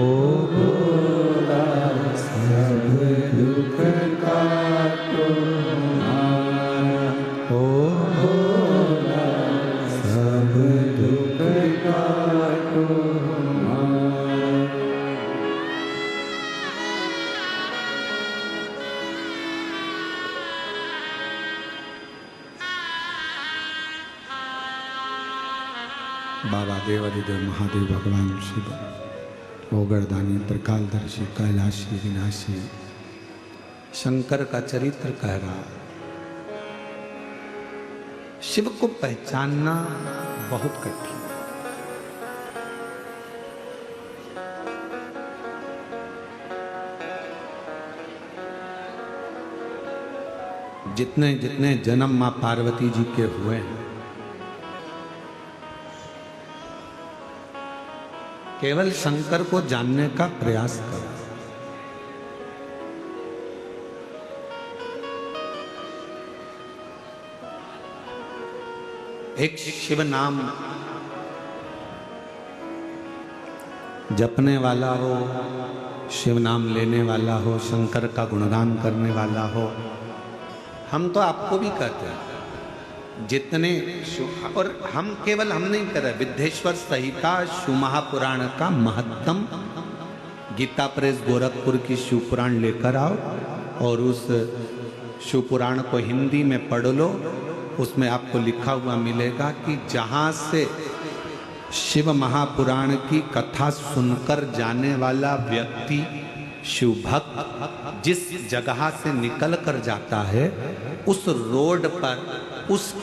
भोला सब दुख काटो मारा। बाबा देवादिदेव महादेव भगवान शिव ओगरदानी त्रिकालदर्शी कैलाशी विनाशी शंकर का चरित्र कह रहा। शिव को पहचानना बहुत कठिन। जितने जितने जन्म मां पार्वती जी के हुए हैं, केवल शंकर को जानने का प्रयास करो। एक शिव नाम जपने वाला हो, शिव नाम लेने वाला हो, शंकर का गुणगान करने वाला हो। हम तो आपको भी कहते हैं जितने और हम केवल हम नहीं कर रहे, विद्येश्वर संहिता शिव महापुराण का महत्तम गीता प्रेस गोरखपुर की शिव पुराण लेकर आओ और उस शिव पुराण को हिंदी में पढ़ लो। उसमें आपको लिखा हुआ मिलेगा कि जहाँ से शिव महापुराण की कथा सुनकर जाने वाला व्यक्ति शिव भक्त जिस जगह से निकल कर जाता है, उस रोड पर, उस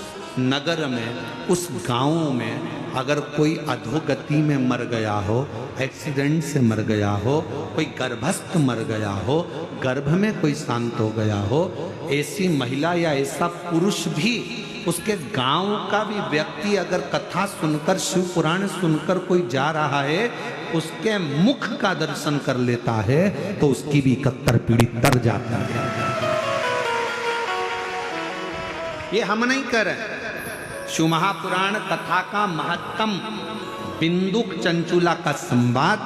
नगर में, उस गांव में अगर कोई अधोगति में मर गया हो, एक्सीडेंट से मर गया हो, कोई गर्भस्थ मर गया हो, गर्भ में कोई शांत हो गया हो, ऐसी महिला या ऐसा पुरुष भी, उसके गांव का भी व्यक्ति अगर कथा सुनकर, शिव पुराण सुनकर कोई जा रहा है, उसके मुख का दर्शन कर लेता है तो उसकी भी 71 पीढ़ी तर जाता है। ये हम नहीं कर रहे। शिव महापुराण कथा का महत्तम बिंदुक चंचुला का संवाद,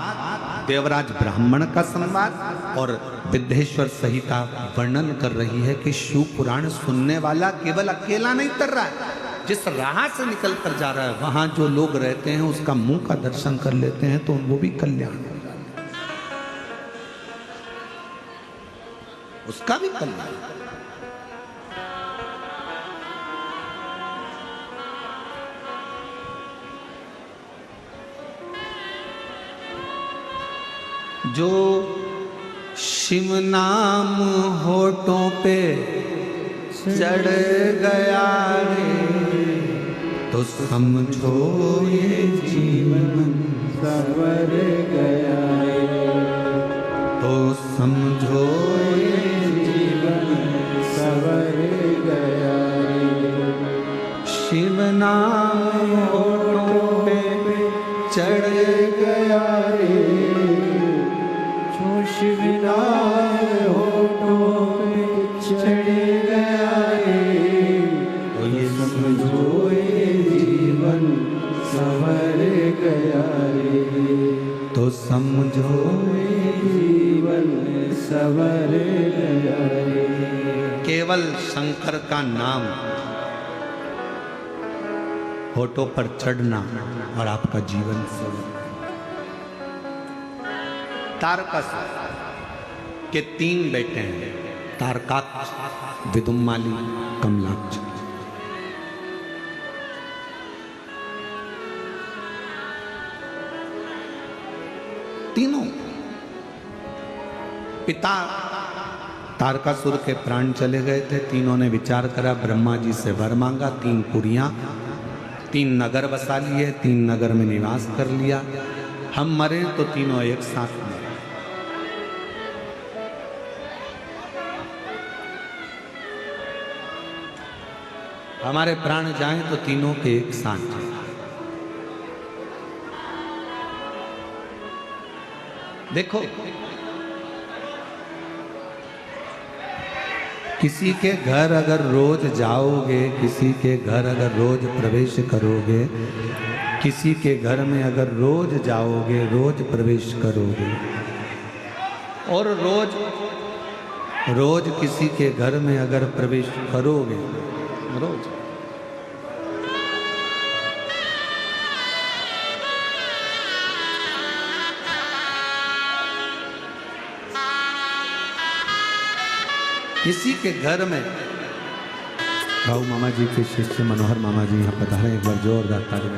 देवराज ब्राह्मण का संवाद और विद्येश्वर संहिता वर्णन कर रही है कि शिव पुराण सुनने वाला केवल अकेला नहीं तर रहा है, जिस राह से निकल कर जा रहा है वहां जो लोग रहते हैं उसका मुंह का दर्शन कर लेते हैं तो वो भी कल्याण हो जाता है, उसका भी कल्याण। जो शिव नाम होठों पे चढ़ गया रे, तो समझो ये जीवन सवर गया रे, तो समझो ये जीवन सवर गया रे। शिव नाम होठों पे चढ़ गया रे, शिव नाम होठों पे चढ़ गया रे, तो ये समझो ये जीवन संवर गया रे, तो समझो ये जीवन संवर गया रे। केवल शंकर का नाम होठों पर चढ़ना और आपका जीवन संवर। तारकासुर के 3 बेटे हैं, तारकाक्ष, विदुम्माली, कमलाक्ष। तीनों पिता तारकासुर के प्राण चले गए थे। तीनों ने विचार करा, ब्रह्मा जी से वर मांगा, 3 पुरियां, 3 नगर बसा लिए, 3 नगर में निवास कर लिया। हम मरे तो तीनों एक साथ मरे। हमारे प्राण जाएं तो तीनों के एक साथ जाएं। देखो, किसी के घर अगर रोज जाओगे, किसी के घर अगर रोज प्रवेश करोगे, किसी के घर में अगर रोज जाओगे, रोज प्रवेश करोगे और रोज किसी के घर में अगर प्रवेश करोगे, रोज किसी के घर में, भाऊ मामा जी के शिष्य मनोहर मामा जी यहाँ पधारे, एक बार जोरदार ताली।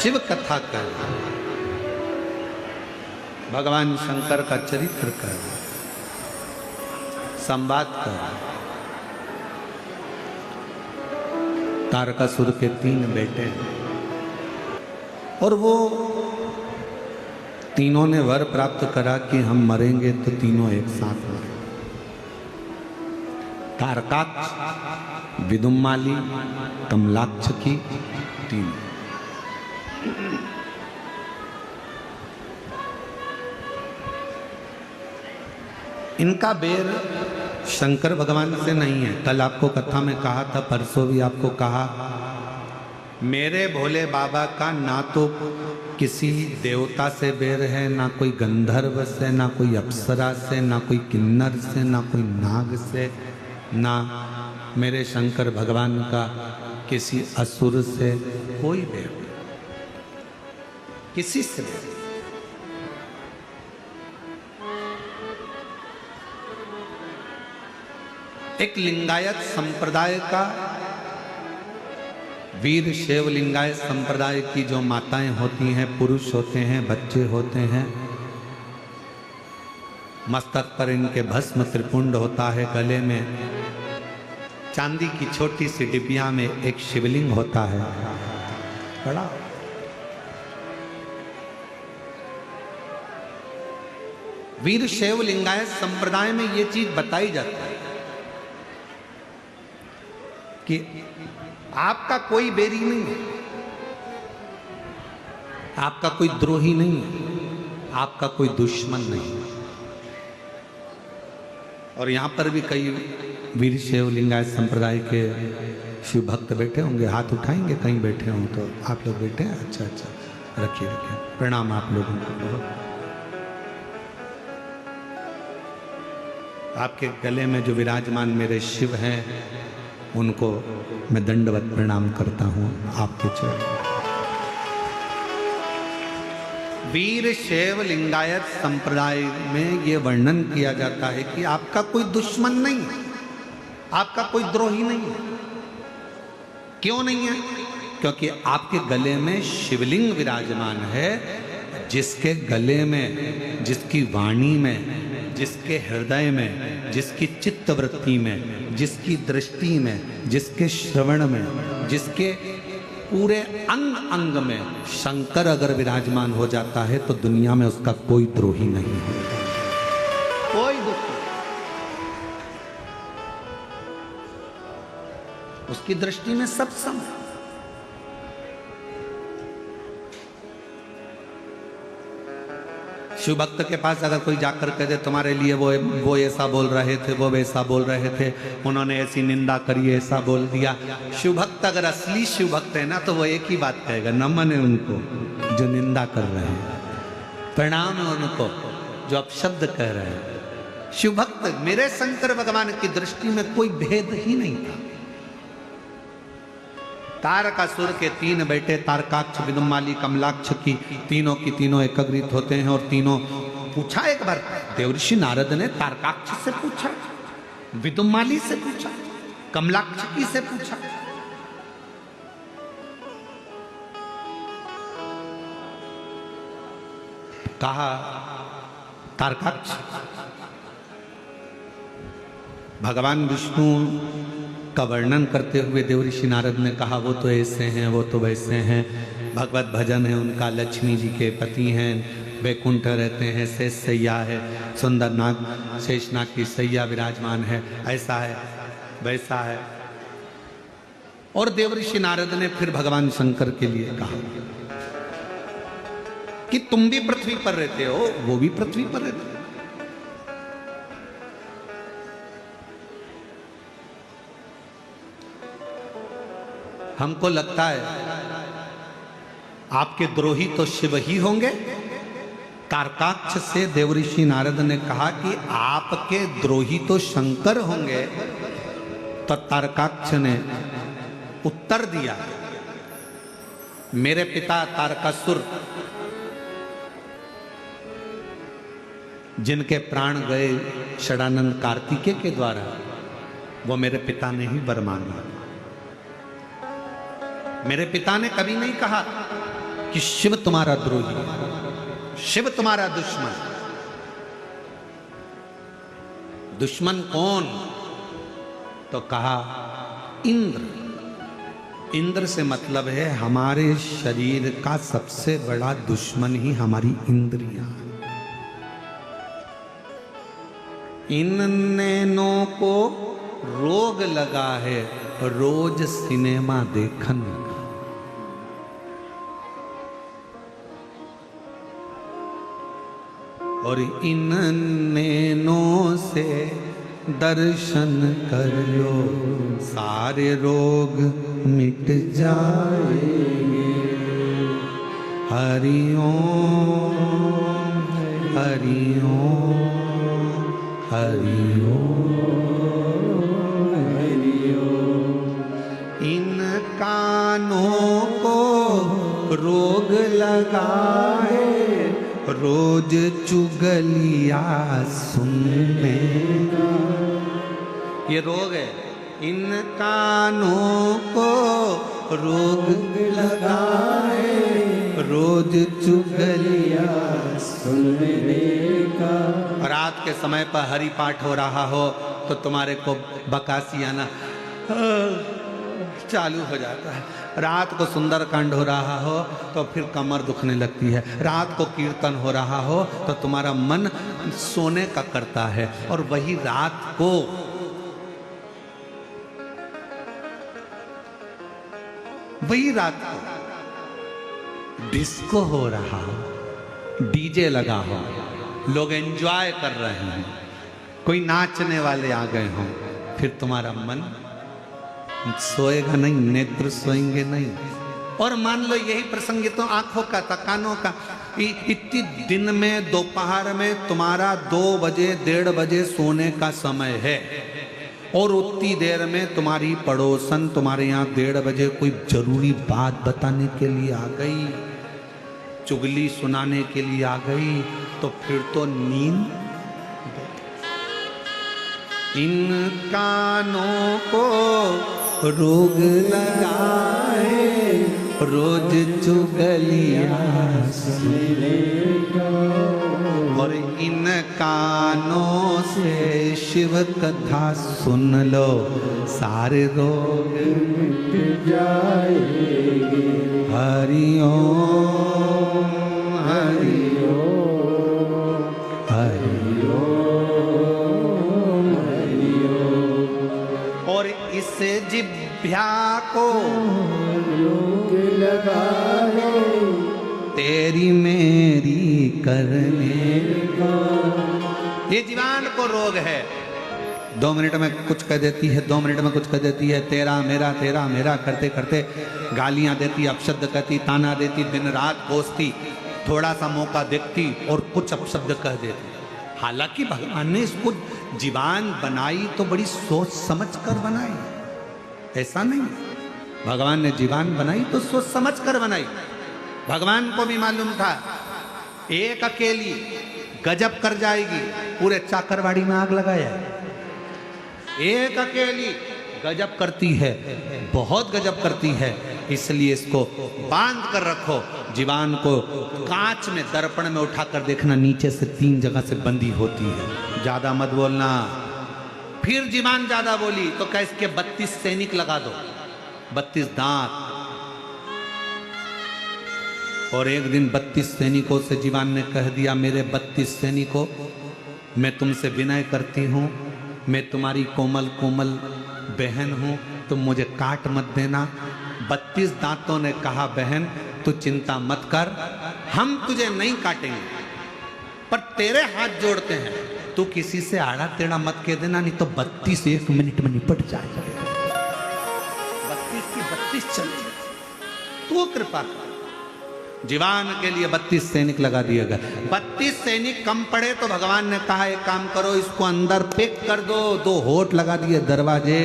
शिव कथा कर, भगवान शंकर का चरित्र कर, संवाद कर। तारकासुर के 3 बेटे हैं और वो तीनों ने वर प्राप्त करा कि हम मरेंगे तो तीनों एक साथ मरेंगे। तारकाक्ष, विदुम्माली, कमलाक्ष की 3। इनका बेर शंकर भगवान से नहीं है। कल आपको कथा में कहा था, परसों भी आपको कहा, मेरे भोले बाबा का ना तो किसी देवता से बेर है, ना कोई गंधर्व से, ना कोई अप्सरा से, ना कोई किन्नर से, ना कोई नाग से, ना मेरे शंकर भगवान का किसी असुर से कोई बेर नहीं, किसी से बेर। एक लिंगायत संप्रदाय का, वीर शैव लिंगायत संप्रदाय की जो माताएं होती हैं, पुरुष होते हैं, बच्चे होते हैं, मस्तक पर इनके भस्म त्रिपुंड होता है, गले में चांदी की छोटी सी डिबिया में एक शिवलिंग होता है बड़ा। वीर शैव लिंगायत संप्रदाय में ये चीज बताई जाती है कि आपका कोई बेरी नहीं है, आपका कोई द्रोही नहीं है, आपका कोई दुश्मन नहीं है। और यहां पर भी कई वीर शैव लिंगायत संप्रदाय के शिव भक्त बैठे होंगे, हाथ उठाएंगे, कहीं बैठे हों तो। आप लोग बैठे हैं? अच्छा अच्छा, रखिए रखिए, प्रणाम आप लोगों को। आपके गले में जो विराजमान मेरे शिव हैं, उनको मैं दंडवत प्रणाम करता हूं आपके चरण। वीर शैव लिंगायत संप्रदाय में यह वर्णन किया जाता है कि आपका कोई दुश्मन नहीं है, आपका कोई द्रोही नहीं है। क्यों नहीं है? क्योंकि आपके गले में शिवलिंग विराजमान है, जिसके गले में, जिसकी वाणी में, जिसके हृदय में, जिसकी चित्तवृत्ति में, जिसकी दृष्टि में, जिसके श्रवण में, जिसके पूरे अंग अंग में शंकर अगर विराजमान हो जाता है तो दुनिया में उसका कोई द्रोही नहीं है, कोई दुश्मन। उसकी दृष्टि में सब सम है। शिव भक्त के पास अगर कोई जाकर कह दे तुम्हारे लिए वो ऐसा बोल रहे थे, वो वैसा बोल रहे थे, उन्होंने ऐसी निंदा करी, ऐसा बोल दिया, शिव भक्त अगर असली शिव भक्त है ना तो वो एक ही बात कहेगा, नमन है उनको जो निंदा कर रहे हैं, प्रणाम है उनको जो अपशब्द कह रहे हैं। शिव भक्त, मेरे शंकर भगवान की दृष्टि में कोई भेद ही नहीं था। तारकासुर के 3 बेटे तारकाक्ष, विदुम्माली, कमलाक्ष की तीनों एकत्रित होते हैं और तीनों पूछा। एक बार देवर्षि नारद ने तारकाक्ष से पूछा, विदुम्माली से पूछा, कमलाक्ष की से पूछा। कहा तारकाक्ष, भगवान विष्णु का वर्णन करते हुए देवर्षि नारद ने कहा वो तो ऐसे हैं, वो तो वैसे हैं, भगवत भजन है उनका, लक्ष्मी जी के पति हैं, वैकुंठ रहते हैं, शेष सैया है, सुंदर नाग शेषनाग की सैया विराजमान है, ऐसा है वैसा है। और देवर्षि नारद ने फिर भगवान शंकर के लिए कहा कि तुम भी पृथ्वी पर रहते हो, वो भी पृथ्वी पर रहते हो। हमको लगता है आपके द्रोही तो शिव ही होंगे। तारकाक्ष से देवर्षि नारद ने कहा कि आपके द्रोही तो शंकर होंगे। तो तारकाक्ष ने उत्तर दिया, मेरे पिता तारकासुर जिनके प्राण गए षडानंद कार्तिकेय के द्वारा, वो मेरे पिता ने ही वर मांगा। मेरे पिता ने कभी नहीं कहा कि शिव तुम्हारा द्रोही है, शिव तुम्हारा दुश्मन। दुश्मन कौन? तो कहा इंद्र। इंद्र से मतलब है हमारे शरीर का सबसे बड़ा दुश्मन ही हमारी इंद्रियां। इन नैनों को रोग लगा है रोज सिनेमा देखन का। और इन नैनों से दर्शन कर लो सारे रोग मिट जाएंगे। हरि ओम हरि ओम हरि ओम हरि ओम। इन कानों को रोग लगा है रोज चुगलिया सुनने का। ये रोग है। इन कानों को रोग लगा है रोज चुगलिया सुनने का। रात के समय पर हरि पाठ हो रहा हो तो तुम्हारे को बकासी आना चालू हो जाता है। रात को सुंदरकांड हो रहा हो तो फिर कमर दुखने लगती है। रात को कीर्तन हो रहा हो तो तुम्हारा मन सोने का करता है। और वही रात को डिस्को हो रहा हो, डीजे लगा हो, लोग एंजॉय कर रहे हैं, कोई नाचने वाले आ गए हों, फिर तुम्हारा मन सोएगा नहीं, नेत्र सोएंगे नहीं। और मान लो यही प्रसंग तो आंखों का था, कानों का। इतनी दिन में दोपहर में तुम्हारा 2 बजे 1:30 बजे सोने का समय है और उतनी देर में तुम्हारी पड़ोसन तुम्हारे यहाँ 1:30 बजे कोई जरूरी बात बताने के लिए आ गई, चुगली सुनाने के लिए आ गई, तो फिर तो नींद। इन कानों को रोग लगाए रोज चुगलिया सुनने का। और इन कानों से शिव कथा सुन लो सारे रोग मिट जाएंगे। हरि ओम हरि ओम हरि ओम हरि ओम। और इस जिभ्या को रोग लगा है तेरी मेरी करने का। ये जीवान को रोग है। 2 मिनट में कुछ कह देती है, 2 मिनट में कुछ कह देती है, तेरा मेरा करते करते गालियां देती, अपशब्द कहती, ताना देती, दिन रात कोसती, थोड़ा सा मौका देखती और कुछ अपशब्द कह देती। हालांकि भगवान ने इसको जीवान बनाई तो बड़ी सोच समझ कर बनाई, ऐसा नहीं। भगवान ने जीवान बनाई तो सोच समझ कर बनाई। भगवान को भी मालूम था एक अकेली गजब कर जाएगी, पूरे चाकरवाड़ी में आग लगाया। एक अकेली गजब करती है, बहुत गजब करती है, इसलिए इसको बांध कर रखो। जीवान को कांच में दर्पण में उठाकर देखना, नीचे से 3 जगह से बंदी होती है। ज्यादा मत बोलना। फिर जीवान ज्यादा बोली तो क्या इसके 32 सैनिक लगा दो, 32 दांत। और एक दिन 32 सैनिकों से जीवान ने कह दिया, मेरे 32 सैनिकों, मैं तुमसे विनय करती हूँ, मैं तुम्हारी कोमल कोमल बहन हूँ, तुम मुझे काट मत देना। 32 दांतों ने कहा, बहन तू चिंता मत कर, हम तुझे नहीं काटेंगे, पर तेरे हाथ जोड़ते हैं, तू किसी से आड़ा टेढ़ा मत कह देना, नहीं तो 32 1 मिनट में निपट जाएगा। 32 की 32 चली, तू कृपा कर। जीवान के लिए 32 सैनिक लगा दिए गए। 32 सैनिक कम पड़े तो भगवान ने कहा, एक काम करो, इसको अंदर पैक कर दो। 2 होठ लगा दिए दरवाजे,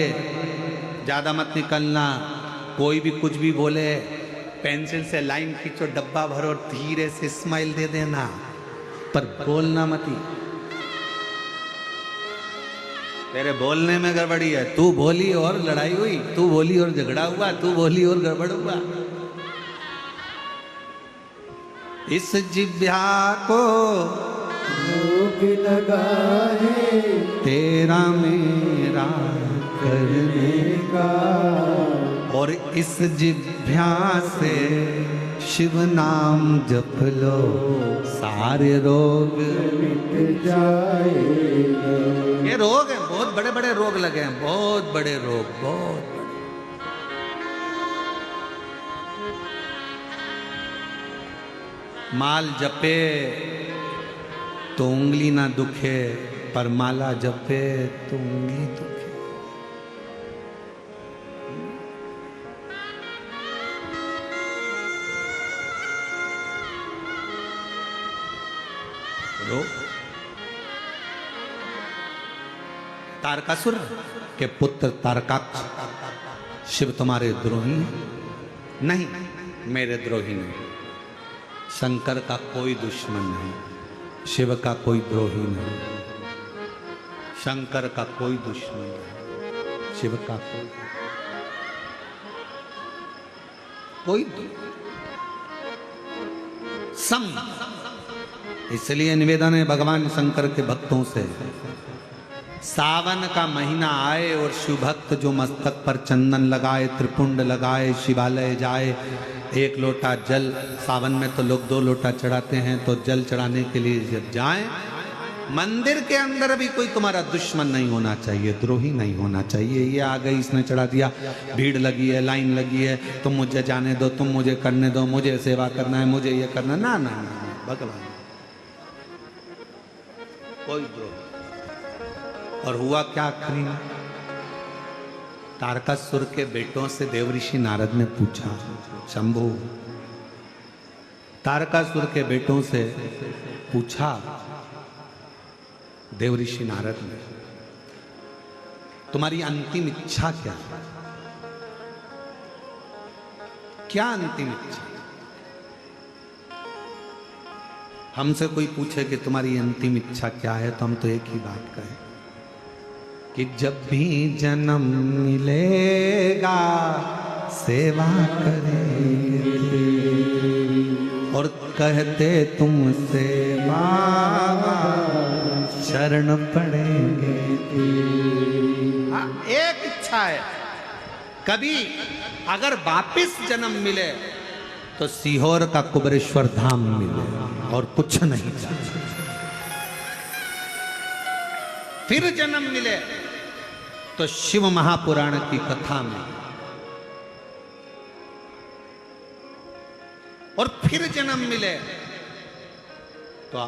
ज्यादा मत निकलना, कोई भी कुछ भी बोले, पेंसिल से लाइन खींचो, डब्बा भरो, धीरे से स्माइल दे देना, पर बोलना मत। तेरे बोलने में गड़बड़ी है, तू बोली और लड़ाई हुई, तू बोली और झगड़ा हुआ, तू बोली और गड़बड़ हुआ। इस जिह्वा को रोग लगा है तेरा मेरा करने का, और इस जिह्वा से शिव नाम जप लो सारे रोग मिट जाएगा। ये रोग है, बहुत बड़े बड़े रोग लगे हैं, बहुत बड़े रोग, बहुत बड़े। माल जपे तो उंगली ना दुखे, पर माला जपे तो उंगली दुखे। रो तारकासुर के पुत्र तारकाक्ष, शिव तुम्हारे द्रोही नहीं, मेरे द्रोही नहीं। शंकर का कोई दुश्मन नहीं, शिव का कोई द्रोही नहीं। शंकर का कोई दुश्मन नहीं, शिव का कोई सम। इसलिए निवेदन है भगवान शंकर के भक्तों से, सावन का महीना आए और शिव भक्त जो मस्तक पर चंदन लगाए, त्रिपुंड लगाए, शिवालय जाए, एक लोटा जल, सावन में तो लोग 2 लोटा चढ़ाते हैं, तो जल चढ़ाने के लिए जब जाएं, मंदिर के अंदर भी कोई तुम्हारा दुश्मन नहीं होना चाहिए, द्रोही नहीं होना चाहिए। ये आ गई, इसने चढ़ा दिया, भीड़ लगी है, लाइन लगी है, तुम मुझे जाने दो, तुम मुझे करने दो, मुझे सेवा करना है, मुझे ये करना, ना ना ना, भगवान कोई द्रोह। और हुआ क्या आखिरी में? तारकासुर के बेटों से देवऋषि नारद ने पूछा, शंभु, तारकासुर के बेटों से पूछा देवऋषि नारद ने, तुम्हारी अंतिम इच्छा क्या है? क्या अंतिम इच्छा? हमसे कोई पूछे कि तुम्हारी अंतिम इच्छा क्या है, तो हम तो एक ही बात कहें कि जब भी जन्म मिलेगा सेवा करेंगे, और कहते तुमसे बाबा शरण पड़ेंगे। एक इच्छा है, कभी अगर वापिस जन्म मिले तो सीहोर का कुबरेश्वर धाम मिले, और कुछ नहीं चाहिए। फिर जन्म मिले तो शिव महापुराण की कथा में, और फिर जन्म मिले तो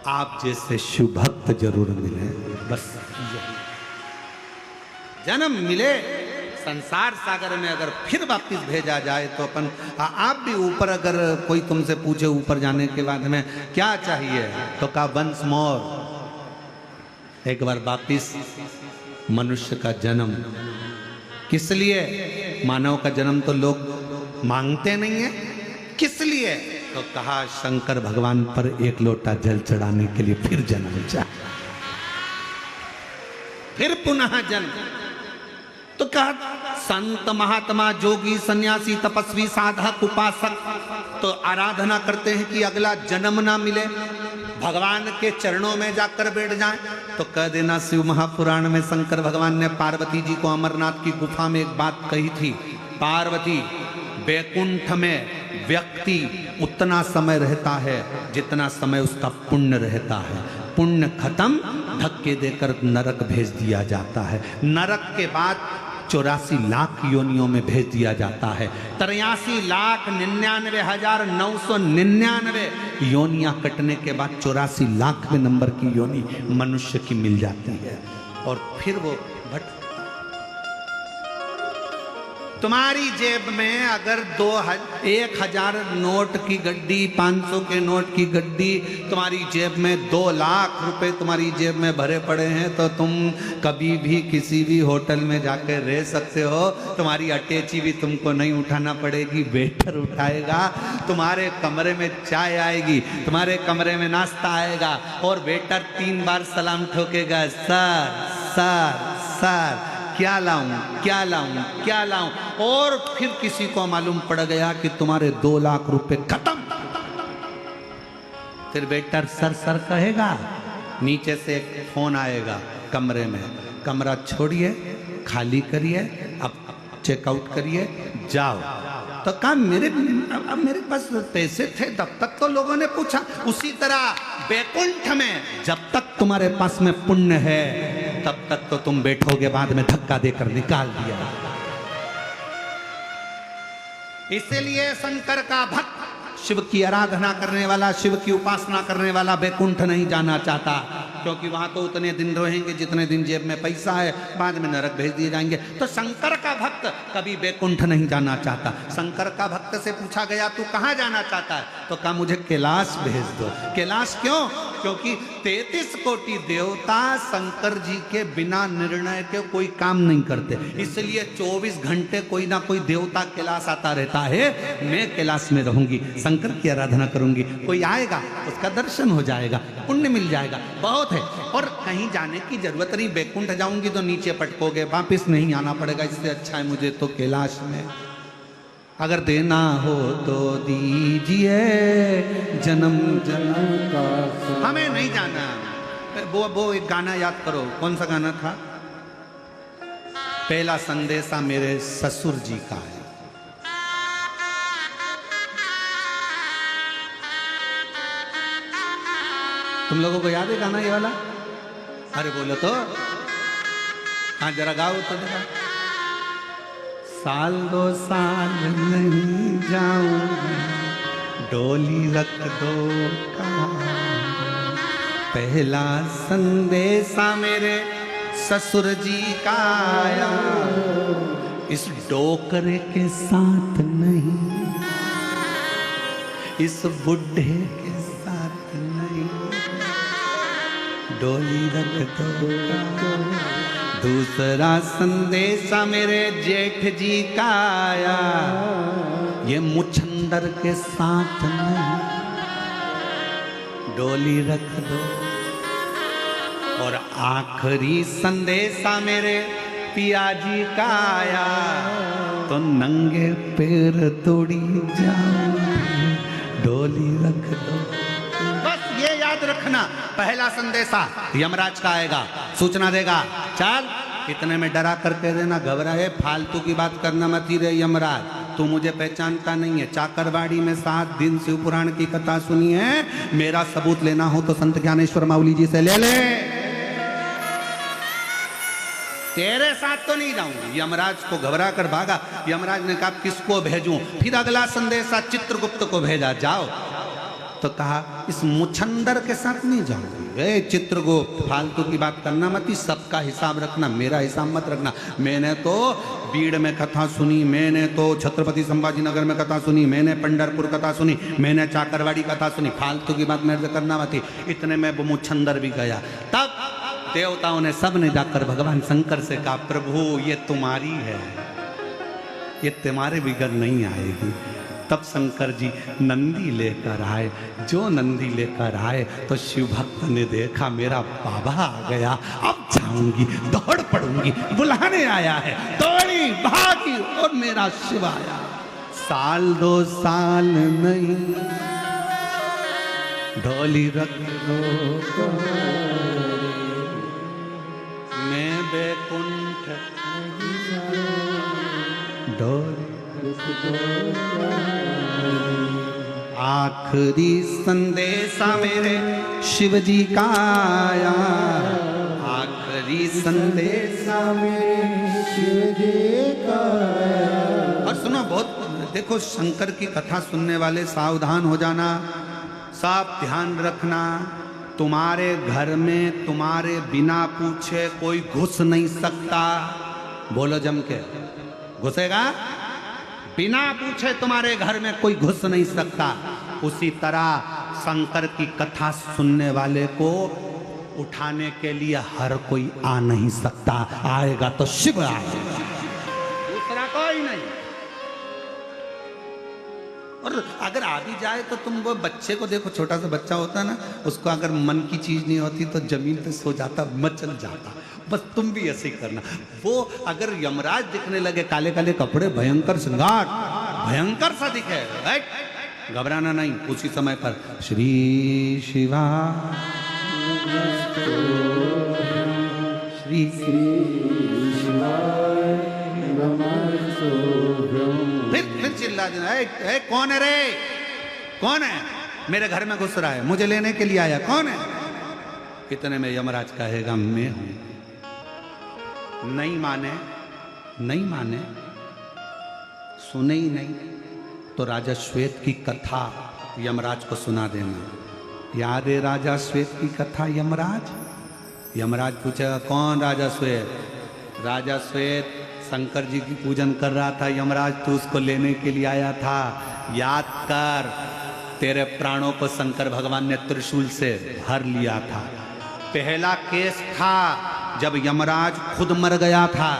आप जैसे शिव भक्त जरूर मिले। बस जन्म मिले संसार सागर में, अगर फिर वापिस भेजा जाए तो अपन आप भी ऊपर, अगर कोई तुमसे पूछे ऊपर जाने के बाद में क्या चाहिए, तो कहा वंस मोर, एक बार वापिस मनुष्य का जन्म। किस लिए? मानव का जन्म तो लोग मांगते नहीं है, किस लिए? तो कहा शंकर भगवान पर 1 लोटा जल चढ़ाने के लिए फिर जन्म चाहिए, फिर पुनः जन्म। तो कहा संत महात्मा जोगी सन्यासी तपस्वी साधक उपासक तो आराधना करते हैं कि अगला जन्म ना मिले, भगवान के चरणों में जाकर बैठ जाएं। तो कह देना, शिव महापुराण में शंकर भगवान ने पार्वती जी को अमरनाथ की गुफा में एक बात कही थी, पार्वती, वैकुंठ में व्यक्ति उतना समय रहता है जितना समय उसका पुण्य रहता है। पुण्य खत्म, धक्के देकर नरक भेज दिया जाता है। नरक के बाद 84 लाख योनियों में भेज दिया जाता है। 83,99,999 योनियां कटने के बाद 84 लाखवें नंबर की योनि मनुष्य की मिल जाती है। और फिर वो तुम्हारी जेब में अगर 1,000 नोट की गड्डी, 500 के नोट की गड्डी, तुम्हारी जेब में 2 लाख रुपए तुम्हारी जेब में भरे पड़े हैं, तो तुम कभी भी किसी भी होटल में जाकर रह सकते हो। तुम्हारी अटैची भी तुमको नहीं उठाना पड़ेगी, वेटर उठाएगा। तुम्हारे कमरे में चाय आएगी, तुम्हारे कमरे में नाश्ता आएगा, और वेटर 3 बार सलाम ठोकेगा, सर सर सर, क्या लाऊं क्या लाऊं क्या लाऊं। और फिर किसी को मालूम पड़ गया कि तुम्हारे 2 लाख रुपए खत्म, फिर वेटर सर सर कहेगा, नीचे से एक फोन आएगा कमरे में, कमरा छोड़िए, खाली करिए, अब चेकआउट करिए, जाओ। तो कहा अब मेरे पास पैसे थे तब तक तो लोगों ने पूछा। उसी तरह बैकुंठ में जब तक तुम्हारे पास में पुण्य है तब तक तो तुम बैठोगे, बाद में धक्का देकर निकाल दिया। इसीलिए शंकर का भक्त, शिव की आराधना करने वाला, शिव की उपासना करने वाला बैकुंठ नहीं जाना चाहता, क्योंकि वहां तो उतने दिन रहेंगे जितने दिन जेब में पैसा है, बाद में नरक भेज दिए जाएंगे। तो शंकर का भक्त कभी बैकुंठ नहीं जाना चाहता। शंकर का भक्त से पूछा गया तू कहां जाना चाहता है, तो कहा मुझे कैलाश भेज दो। कैलाश क्यों? क्योंकि 33 कोटि देवता शंकर जी के बिना निर्णय के कोई काम नहीं करते, इसलिए 24 घंटे कोई ना कोई देवता कैलाश आता रहता है। मैं कैलाश में रहूंगी, शंकर की आराधना करूंगी, कोई आएगा उसका दर्शन हो जाएगा, पुण्य मिल जाएगा, बहुत है। और कहीं जाने की जरूरत नहीं, बैकुंठ जाऊंगी तो नीचे पटकोगे, वापिस नहीं आना पड़ेगा, इससे अच्छा है मुझे तो कैलाश में। अगर देना हो तो दीजिए जन्म जन्म का, हमें नहीं जाना। वो एक गाना याद करो, कौन सा गाना था? पहला संदेशा मेरे ससुर जी का है। तुम लोगों को याद है गाना ये वाला? अरे बोलो तो, हाँ जरा गाओ तो जरा। साल 2 साल नहीं जाऊंगा, डोली रख दो कहाँ। पहला संदेशा मेरे ससुर जी का आया, इस डोकरे के साथ नहीं, इस बुढ़े के साथ नहीं, डोली रख दो। दूसरा संदेशा मेरे जेठ जी का आया, ये मुछंदर के साथ नहीं, डोली रख दो। और आखिरी संदेशा मेरे पिया जी का आया, तो नंगे पैर दौड़ी जाऊंगी, डोली रख दो। बस ये याद रखना, पहला संदेशा यमराज का आएगा, सूचना देगा, चल इतने में डरा कर कह देना, घबराए फालतू की बात करना मत ही रे यमराज, तू मुझे पहचानता नहीं है। चाकरवाड़ी में 7 दिन शिव पुराण की कथा सुनी है, मेरा सबूत लेना हो तो संत ज्ञानेश्वर माउली जी से ले ले, तेरे साथ तो नहीं जाऊंगी। यमराज को घबरा कर भागा। यमराज ने कहा किसको भेजूं? फिर अगला संदेशा चित्रगुप्त को भेजा, जाओ। तो कहा इस मुछंदर के साथ नहीं जाऊंगी। ए चित्रगुप्त, फालतू की बात करना मत, सबका हिसाब रखना, मेरा हिसाब मत रखना। मैंने तो बीड़ में कथा सुनी, मैंने तो छत्रपति संभाजी नगर में कथा सुनी, मैंने पंढरपुर कथा सुनी, मैंने चाकरवाड़ी कथा सुनी, फालतू की बात मेरे से करना मत। इतने में वो मुछंदर भी गया। तब देवताओं ने सब ने जाकर भगवान शंकर से कहा प्रभु ये तुम्हारी है, ये तुम्हारे बिगड़ नहीं आएगी। तब शंकर जी नंदी लेकर आए। जो नंदी लेकर आए तो शिव भक्त ने देखा मेरा बाबा आ गया, अब जाऊंगी, दौड़ पड़ूंगी, बुलाने आया है, दौड़ी भागी और मेरा शिव आया। 1 2 साल नहीं, डोली रख दो, मैं बैकुंठ डोली। आखिरी संदेशा मेरे शिव जी का आया, आखिरी संदेशा मेरे शिव जी का आया। और सुनो, बहुत देखो, शंकर की कथा सुनने वाले सावधान हो जाना, सब ध्यान रखना। तुम्हारे घर में तुम्हारे बिना पूछे कोई घुस नहीं सकता। बोलो जम के, घुसेगा? बिना पूछे तुम्हारे घर में कोई घुस नहीं सकता। उसी तरह शंकर की कथा सुनने वाले को उठाने के लिए हर कोई आ नहीं सकता, आएगा तो शिव आएगा, दूसरा कोई नहीं। और अगर आ भी जाए तो तुम वो बच्चे को देखो, छोटा सा बच्चा होता है ना, उसको अगर मन की चीज नहीं होती तो जमीन पे सो जाता, मचल जाता। बस तुम भी ऐसे ही करना। वो अगर यमराज दिखने लगे, काले काले कपड़े, भयंकर श्रृंगार, भयंकर सा दिखे, घबराना नहीं। उसी समय पर श्री शिवा श्री फिर चिल्ला देना, ए, कौन है रे, कौन है मेरे घर में घुस रहा है, मुझे लेने के लिए आया, कौन है? इतने में यमराज कहेगा मैं हूं। नहीं माने, नहीं माने, सुने ही नहीं तो राजा श्वेत की कथा यमराज को सुना देना। याद है राजा श्वेत की कथा? यमराज यमराज पूछेगा कौन राजा श्वेत? राजा श्वेत शंकर जी की पूजन कर रहा था, यमराज तू उसको लेने के लिए आया था, याद कर, तेरे प्राणों को शंकर भगवान ने त्रिशूल से भर लिया था। पहला केस था जब यमराज खुद मर गया था,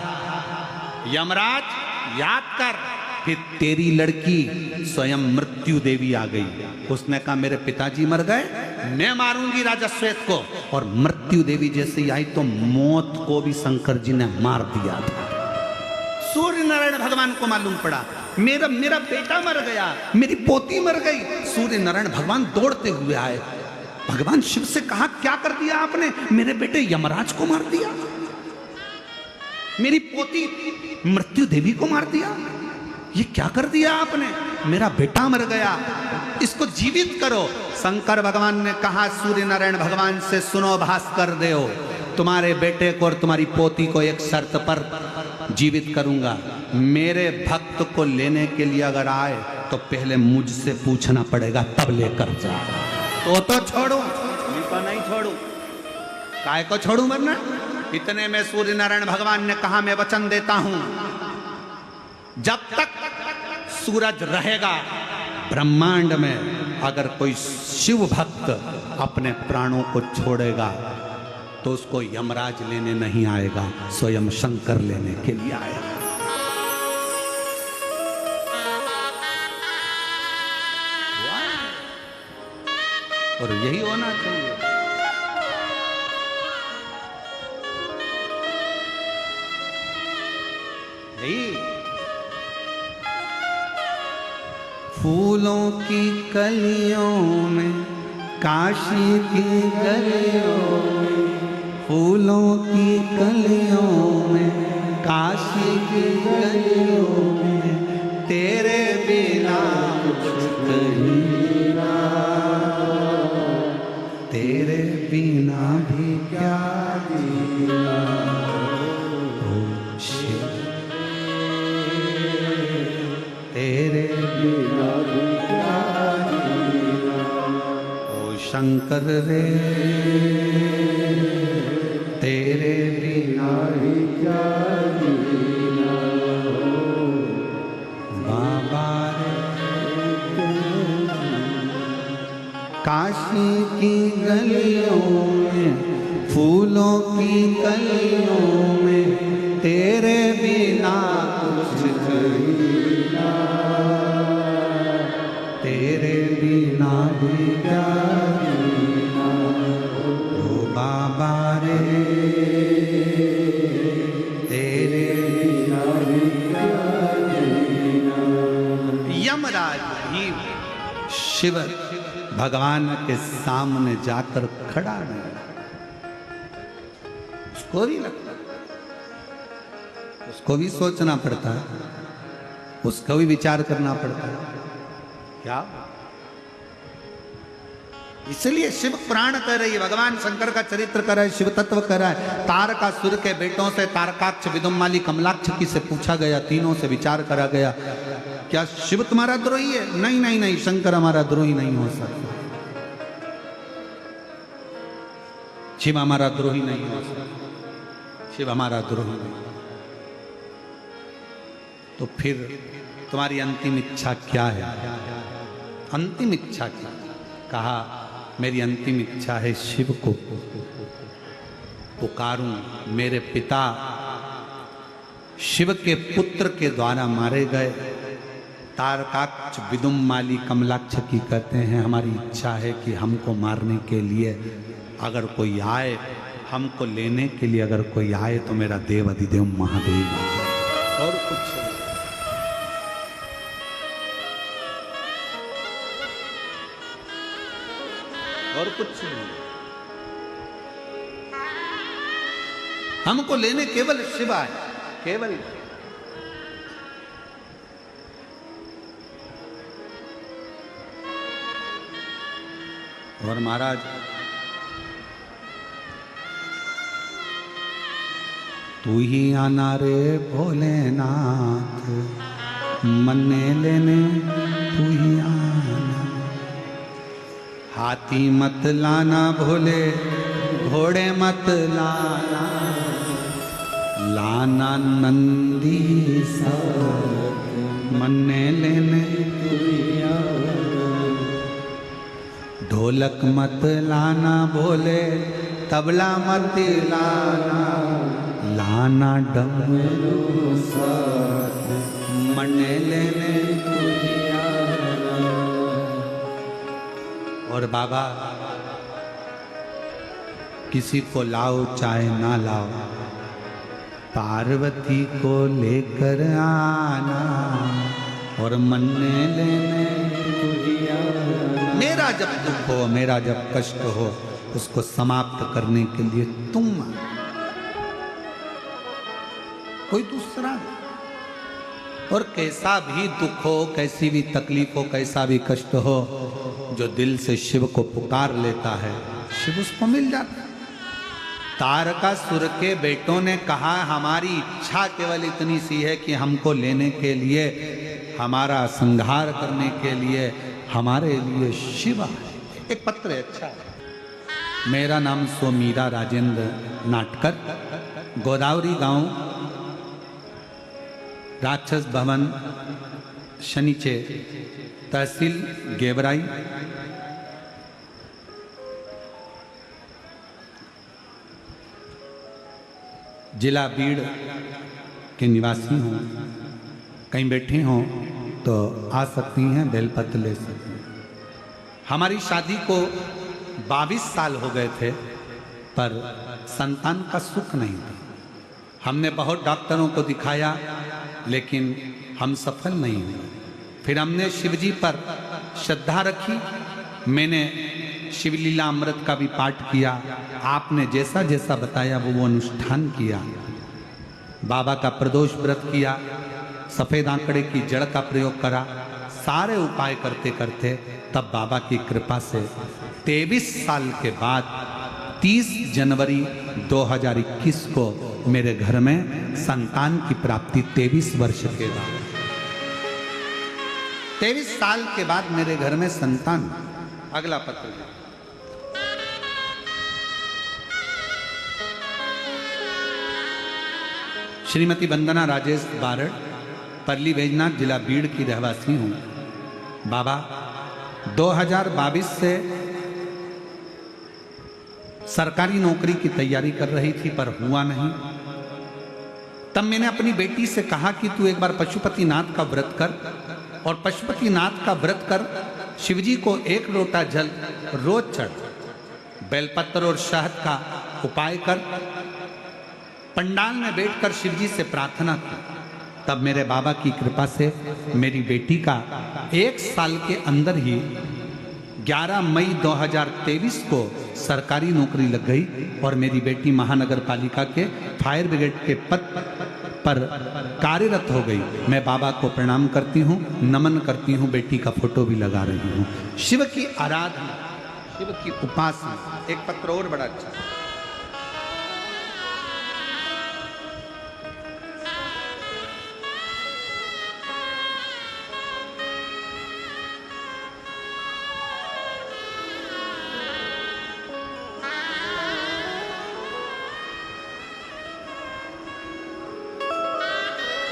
यमराज याद कर, फिर तेरी लड़की स्वयं मृत्यु देवी आ गई, उसने कहा मेरे पिताजी मर गए, मैं मारूंगी राजा श्वेत को, और मृत्यु देवी जैसे ही आई तो मौत को भी शंकर जी ने मार दिया था। सूर्य नारायण भगवान को मालूम पड़ा मेरा बेटा मर गया, मेरी पोती मर गई। सूर्य नारायण भगवान दौड़ते हुए आए, भगवान शिव से कहा क्या कर दिया आपने? मेरे बेटे यमराज को मार दिया, मेरी पोती मृत्यु देवी को मार दिया, ये क्या कर दिया आपने? मेरा बेटा मर गया, इसको जीवित करो। शंकर भगवान ने कहा सूर्य नारायण भगवान से, सुनो भास्कर देव, तुम्हारे बेटे को और तुम्हारी पोती को एक शर्त पर जीवित करूंगा, मेरे भक्त को लेने के लिए अगर आए तो पहले मुझसे पूछना पड़ेगा, तब लेकर जा। तो छोड़ू, तो नहीं छोड़ू, काय को छोड़ू वरना? इतने में सूर्य नारायण भगवान ने कहा मैं वचन देता हूं, जब तक सूरज रहेगा ब्रह्मांड में अगर कोई शिव भक्त अपने प्राणों को छोड़ेगा तो उसको यमराज लेने नहीं आएगा, स्वयं शंकर लेने के लिए आएगा। और यही होना चाहिए। यही फूलों की कलियों में, काशी की गलियों में, फूलों की कलियों में, काशी की गलियों में, तेरे बिना कुछ कहीं ना, तेरे बिना भी क्या जीना। ओ शिव तेरे बिना भी क्या जीना, ओ शंकर रे तेरे बिना भी क्या जीना, बाबा रे काशी की गलियों में, फूलों की कलियों में, तेरे बिना कुछ जीना, तेरे बिना भी क्या जीना, ओ बाबा रे तेरे बिना भी क्या जीना। यमराज भी शिव भगवान के सामने जाकर खड़ा नहीं, उसको भी लगता है, उसको भी सोचना पड़ता है, उसको भी विचार करना पड़ता है। क्या? इसलिए शिव पुराण कर रही है, भगवान शंकर का चरित्र कर रहा है, शिव तत्व कर रहा है। तारकासुर के बेटों से तारकाक्ष, विदुमाली, कमलाक्ष से पूछा गया, तीनों से विचार करा गया, क्या शिव तुम्हारा द्रोही है? नहीं नहीं नहीं, शंकर हमारा द्रोही नहीं हो सकता, शिव हमारा द्रोही नहीं हो सकता, शिव हमारा द्रोही नहीं। तो फिर तुम्हारी अंतिम इच्छा क्या है? अंतिम इच्छा क्या? कहा मेरी अंतिम इच्छा है शिव को पुकारूं, मेरे पिता शिव के पुत्र के द्वारा मारे गए तारकाक्ष, विदुमाली, कमलाक्ष की कहते हैं हमारी इच्छा है कि हमको मारने के लिए अगर कोई आए, हमको लेने के लिए अगर कोई आए तो मेरा देव अधिदेव महादेव, और कुछ और कुछ नहीं। हमको लेने केवल शिव आए, केवल। और महाराज तू ही आना रे भोलेनाथ, मन्ने लेने तू ही आना। हाथी मत लाना भोले, घोड़े मत लाना, लाना नंदी सा, मन्ने लेने तू ही आना। ढोलक मत लाना भोले, तबला मत लाना, लाना डमरू साथ, मन्ने लेने तू ही आना। और बाबा किसी को लाओ चाहे ना लाओ, पार्वती को लेकर आना और मन्ने लेने तू ही आना। मेरा जब दुख हो, मेरा जब कष्ट हो, उसको समाप्त करने के लिए तुम आना, कोई दूसरा नहीं। और कैसा भी दुख हो, कैसी भी तकलीफ हो, कैसा भी कष्ट हो, जो दिल से शिव को पुकार लेता है, शिव उसको मिल जाता है। तारकासुर के बेटों ने कहा हमारी इच्छा केवल इतनी सी है कि हमको लेने के लिए, हमारा संहार करने के लिए हमारे लिए शिव आए। एक पत्र है, अच्छा है। मेरा नाम सोमीरा राजेंद्र नाटकर, गोदावरी गांव, राक्षस भवन, शनिचे, तहसील गेवराई, जिला बीड़ के निवासी हूँ। कहीं बैठे हों तो आ सकती हैं, बेलपत्र ले सकती हैं। हमारी शादी को 22 साल हो गए थे, पर संतान का सुख नहीं था। हमने बहुत डॉक्टरों को दिखाया, लेकिन हम सफल नहीं हुए। फिर हमने शिवजी पर श्रद्धा रखी। मैंने शिवलीला अमृत का भी पाठ किया। आपने जैसा जैसा बताया वो अनुष्ठान किया। बाबा का प्रदोष व्रत किया, सफ़ेद आंकड़े की जड़ का प्रयोग करा। सारे उपाय करते करते तब बाबा की कृपा से 23 साल के बाद 30 जनवरी 2021 को मेरे घर में संतान की प्राप्ति 23 वर्ष के बाद, 23 साल के बाद मेरे घर में संतान। अगला पत्र है। श्रीमती वंदना राजेश बारड़, परली बैजनाथ, जिला बीड़ की रहवासी हूँ। बाबा 2022 से सरकारी नौकरी की तैयारी कर रही थी, पर हुआ नहीं। तब मैंने अपनी बेटी से कहा कि तू एक बार पशुपतिनाथ का व्रत कर, और पशुपतिनाथ का व्रत कर, शिवजी को 1 लोटा जल रोज चढ़, बेलपत्र और शहद का उपाय कर, पंडाल में बैठकर शिवजी से प्रार्थना की। तब मेरे बाबा की कृपा से मेरी बेटी का 1 साल के अंदर ही 11 मई 2023 को सरकारी नौकरी लग गई, और मेरी बेटी महानगर पालिका के फायर ब्रिगेड के पद पर कार्यरत हो गई। मैं बाबा को प्रणाम करती हूँ, नमन करती हूँ, बेटी का फोटो भी लगा रही हूँ। शिव की आराधना, शिव की उपासना। एक पत्र और बड़ा अच्छा।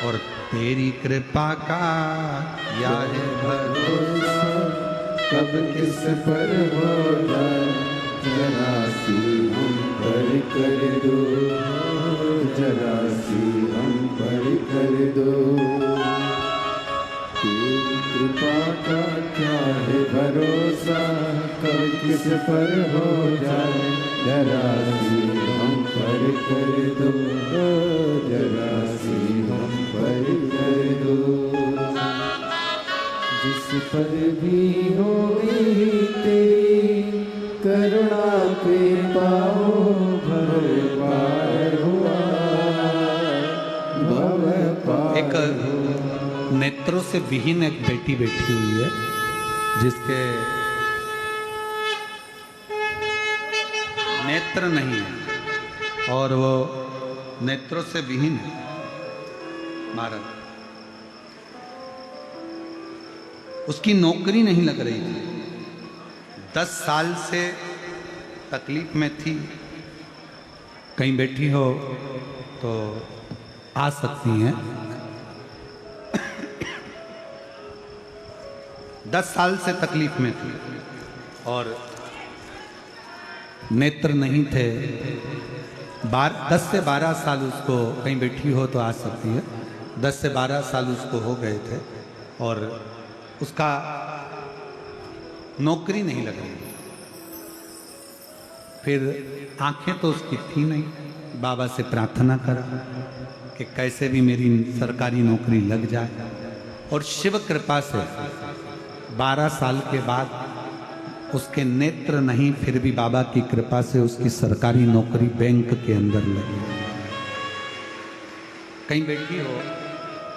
और तेरी कृपा का क्या है भरोसा, कब किस पर हो जाए, जरा सी हम पर कर दो, जरा सी हम पर कर दो। तेरी कृपा का क्या है भरोसा, कब किस पर हो जाए, जरा सी हम पर कर दो, जरा सी हम पर कर दो। जिस पर भी होगी तेरी से विहीन एक बेटी बैठी हुई है, जिसके नेत्र नहीं है और वो नेत्रों से विहीन है। भारत, उसकी नौकरी नहीं लग रही थी, 10 साल से तकलीफ में थी। कहीं बैठी हो तो आ सकती हैं। 10 साल से तकलीफ में थी और नेत्र नहीं थे। 10 से 12 साल उसको, कहीं बैठी हो तो आ सकती है, 10 से 12 साल उसको हो गए थे और उसका नौकरी नहीं लग रही। फिर आंखें तो उसकी थी नहीं, बाबा से प्रार्थना करा कि कैसे भी मेरी सरकारी नौकरी लग जाए। और शिव कृपा से 12 साल के बाद उसके नेत्र नहीं, फिर भी बाबा की कृपा से उसकी सरकारी नौकरी बैंक के अंदर लगी। कहीं बैठी हो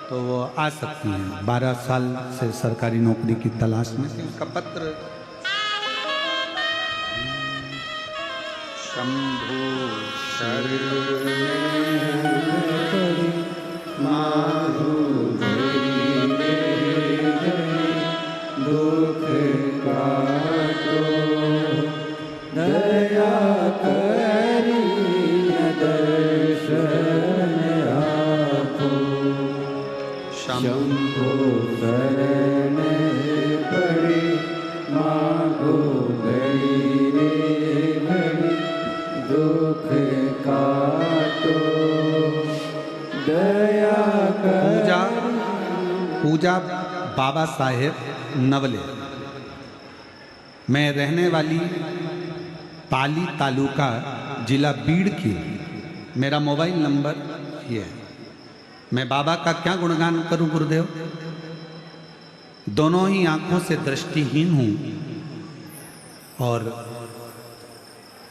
तो वो आ सकती हैं। 12 साल से सरकारी नौकरी की तलाश में थी। उसका पत्र शंभु दुख काटो दया करी दर्शन आपो शंभो शरण पड़े मांगो घड़ी रे घड़ी दुख काटो दया पूजा बाबा साहेब नवले। मैं रहने वाली पाली तालुका जिला बीड़ की। मेरा मोबाइल नंबर ये है। मैं बाबा का क्या गुणगान करूं गुरुदेव। दोनों ही आंखों से दृष्टिहीन हूं और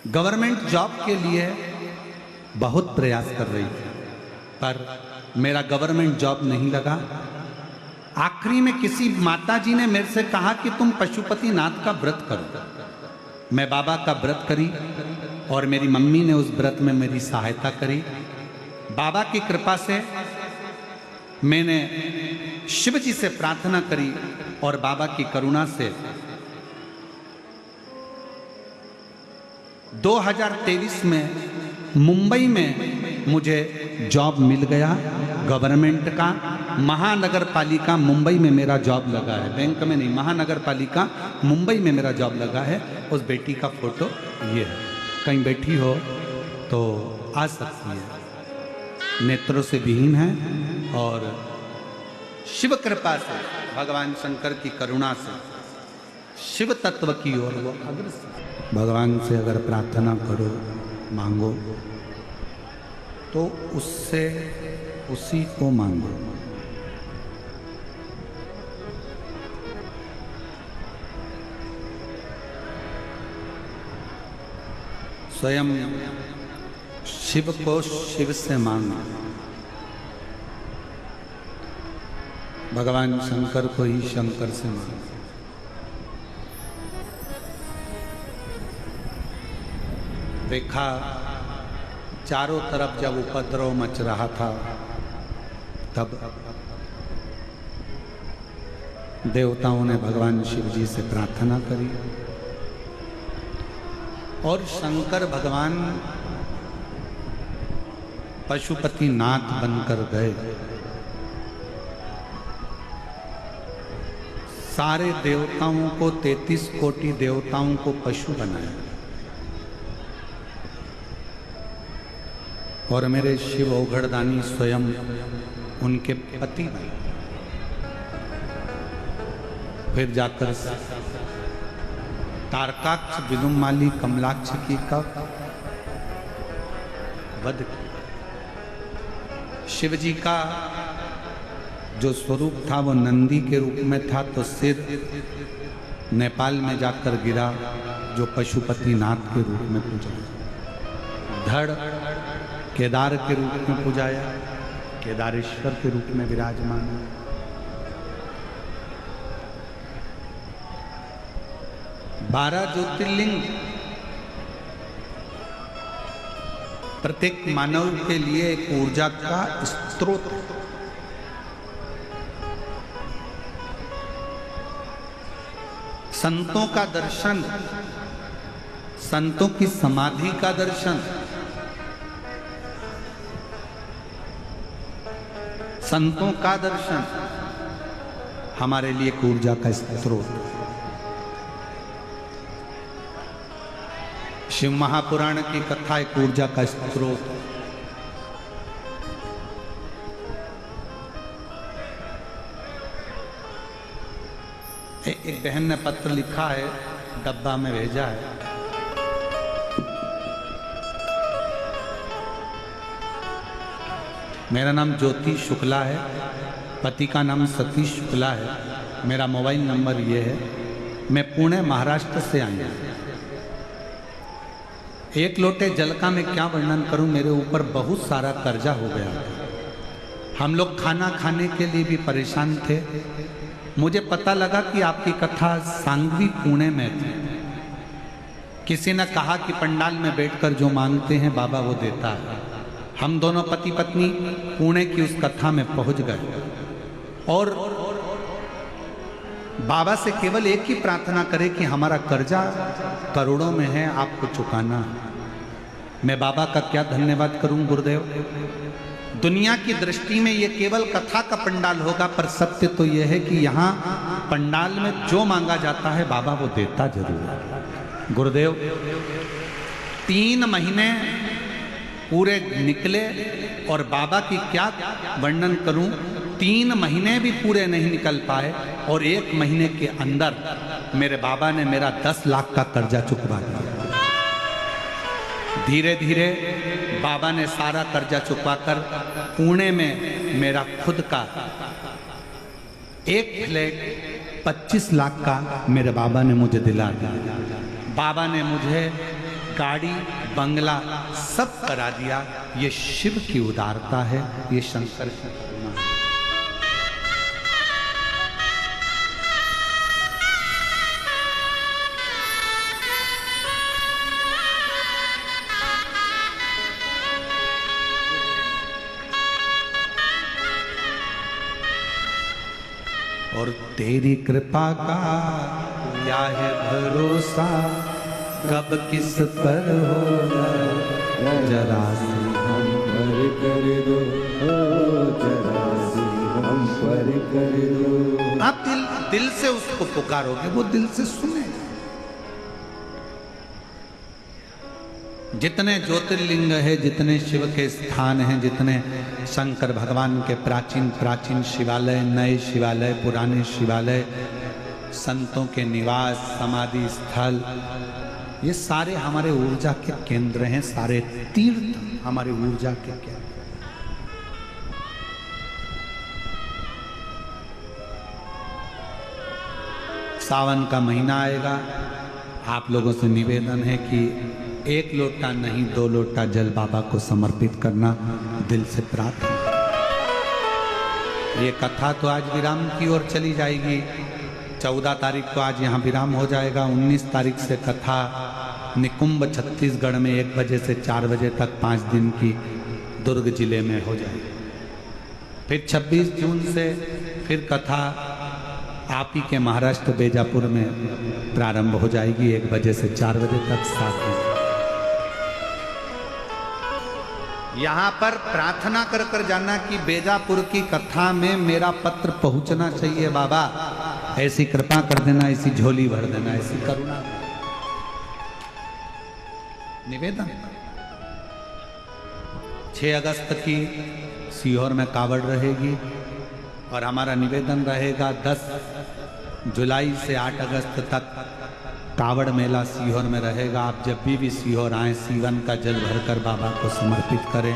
गवर्नमेंट जॉब के लिए बहुत प्रयास कर रही थी, पर मेरा गवर्नमेंट जॉब नहीं लगा। आखिरी में किसी माता जी ने मेरे से कहा कि तुम पशुपति नाथ का व्रत करो। मैं बाबा का व्रत करी और मेरी मम्मी ने उस व्रत में मेरी सहायता करी। बाबा की कृपा से मैंने शिव जी से प्रार्थना करी और बाबा की करुणा से 2023 में मुंबई में मुझे जॉब मिल गया गवर्नमेंट का। महानगर पालिका मुंबई में मेरा जॉब लगा है, बैंक में नहीं, महानगर पालिका मुंबई में मेरा जॉब लगा है। उस बेटी का फोटो ये है। कहीं बैठी हो तो आ सकती है। नेत्रों से विहीन है और शिव कृपा से, भगवान शंकर की करुणा से शिव तत्व की ओर वो अग्रसर। भगवान से अगर प्रार्थना करो, मांगो तो उससे उसी को मांगो। स्वयं शिव को शिव से मांगो, भगवान शंकर को ही शंकर से मांगो। देखा चारों तरफ जब उपद्रव मच रहा था, तब देवताओं ने भगवान शिव जी से प्रार्थना करी और शंकर भगवान पशुपति नाथ बनकर गए। सारे देवताओं को, 33 कोटि देवताओं को पशु बनाया और मेरे शिव ओघड़दानी स्वयं उनके पति बने। फिर जाकर तारकाक्ष, विदुमाली, कमलाक्ष की का वध किया। शिव जी का जो स्वरूप था वो नंदी के रूप में था, तो सिर नेपाल में जाकर गिरा जो पशुपति नाथ के रूप में पूजा। धड़ केदार के रूप में पूजाया, केदारेश्वर के रूप में विराजमान है। 12 ज्योतिर्लिंग प्रत्येक मानव के लिए एक ऊर्जा का स्रोत है। संतों का दर्शन, संतों की समाधि का दर्शन, संतों का दर्शन हमारे लिए एक ऊर्जा का स्रोत है। शिव महापुराण की कथा एक ऊर्जा का स्रोत है। एक बहन ने पत्र लिखा है, डब्बा में भेजा है। मेरा नाम ज्योति शुक्ला है, पति का नाम सतीश शुक्ला है, मेरा मोबाइल नंबर ये है, मैं पुणे महाराष्ट्र से आई हूँ। एक लोटे जल का मैं क्या वर्णन करूं, मेरे ऊपर बहुत सारा कर्जा हो गया। हम लोग खाना खाने के लिए भी परेशान थे। मुझे पता लगा कि आपकी कथा सांगवी पुणे में थी। किसी ने कहा कि पंडाल में बैठकर जो मांगते हैं बाबा वो देता है। हम दोनों पति पत्नी पुणे की उस कथा में पहुंच गए और बाबा से केवल एक ही प्रार्थना करें कि हमारा कर्जा करोड़ों में है, आपको चुकाना है। मैं बाबा का क्या धन्यवाद करूं गुरुदेव। दुनिया की दृष्टि में ये केवल कथा का पंडाल होगा, पर सत्य तो यह है कि यहाँ पंडाल में जो मांगा जाता है बाबा वो देता जरूर है। गुरुदेव 3 महीने पूरे निकले और बाबा की क्या वर्णन करूं, 3 महीने भी पूरे नहीं निकल पाए और 1 महीने के अंदर मेरे बाबा ने मेरा 10 लाख का कर्जा चुकवा दिया। धीरे धीरे बाबा ने सारा कर्जा चुकवाकर पुणे में मेरा खुद का एक फ्लैट 25 लाख का मेरे बाबा ने मुझे दिला दिया। बाबा ने मुझे गाड़ी बंगला सब करा दिया। ये शिव की उदारता है, ये शंकर की करुणा है। और तेरी कृपा का क्या है भरोसा, कब किस पर होगा, जरा सी हम पर कर दो, जरा सी हम पर कर दो। आप दिल से उसको पुकारोगे, वो दिल से सुनेगा। जितने ज्योतिर्लिंग है, जितने शिव के स्थान हैं, जितने शंकर भगवान के प्राचीन प्राचीन शिवालय, नए शिवालय, पुराने शिवालय, संतों के निवास, समाधि स्थल, ये सारे हमारे ऊर्जा के केंद्र हैं। सारे तीर्थ हमारे ऊर्जा के केंद्र। सावन का महीना आएगा, आप लोगों से निवेदन है कि 1 लोटा नहीं 2 लोटा जल बाबा को समर्पित करना, दिल से प्रार्थना। ये कथा तो आज विराम की ओर चली जाएगी। 14 तारीख को आज यहाँ विराम हो जाएगा। 19 तारीख से कथा निकुंभ छत्तीसगढ़ में 1 बजे से 4 बजे तक 5 दिन की दुर्ग जिले में हो जाएगी। फिर 26 जून से फिर कथा आप ही के महाराष्ट्र बेजापुर में प्रारंभ हो जाएगी 1 बजे से 4 बजे तक 7 बजे। यहाँ पर प्रार्थना कर कर जाना कि बेजापुर की कथा में मेरा पत्र पहुंचना चाहिए बाबा, ऐसी कृपा कर देना, ऐसी झोली भर देना, ऐसी करुणा। निवेदन 6 अगस्त की सीहोर में कावड़ रहेगी और हमारा निवेदन रहेगा 10 जुलाई से 8 अगस्त तक कावड़ मेला सीहोर में रहेगा। आप जब भी सीहोर आए, सीवन का जल भरकर बाबा को समर्पित करें,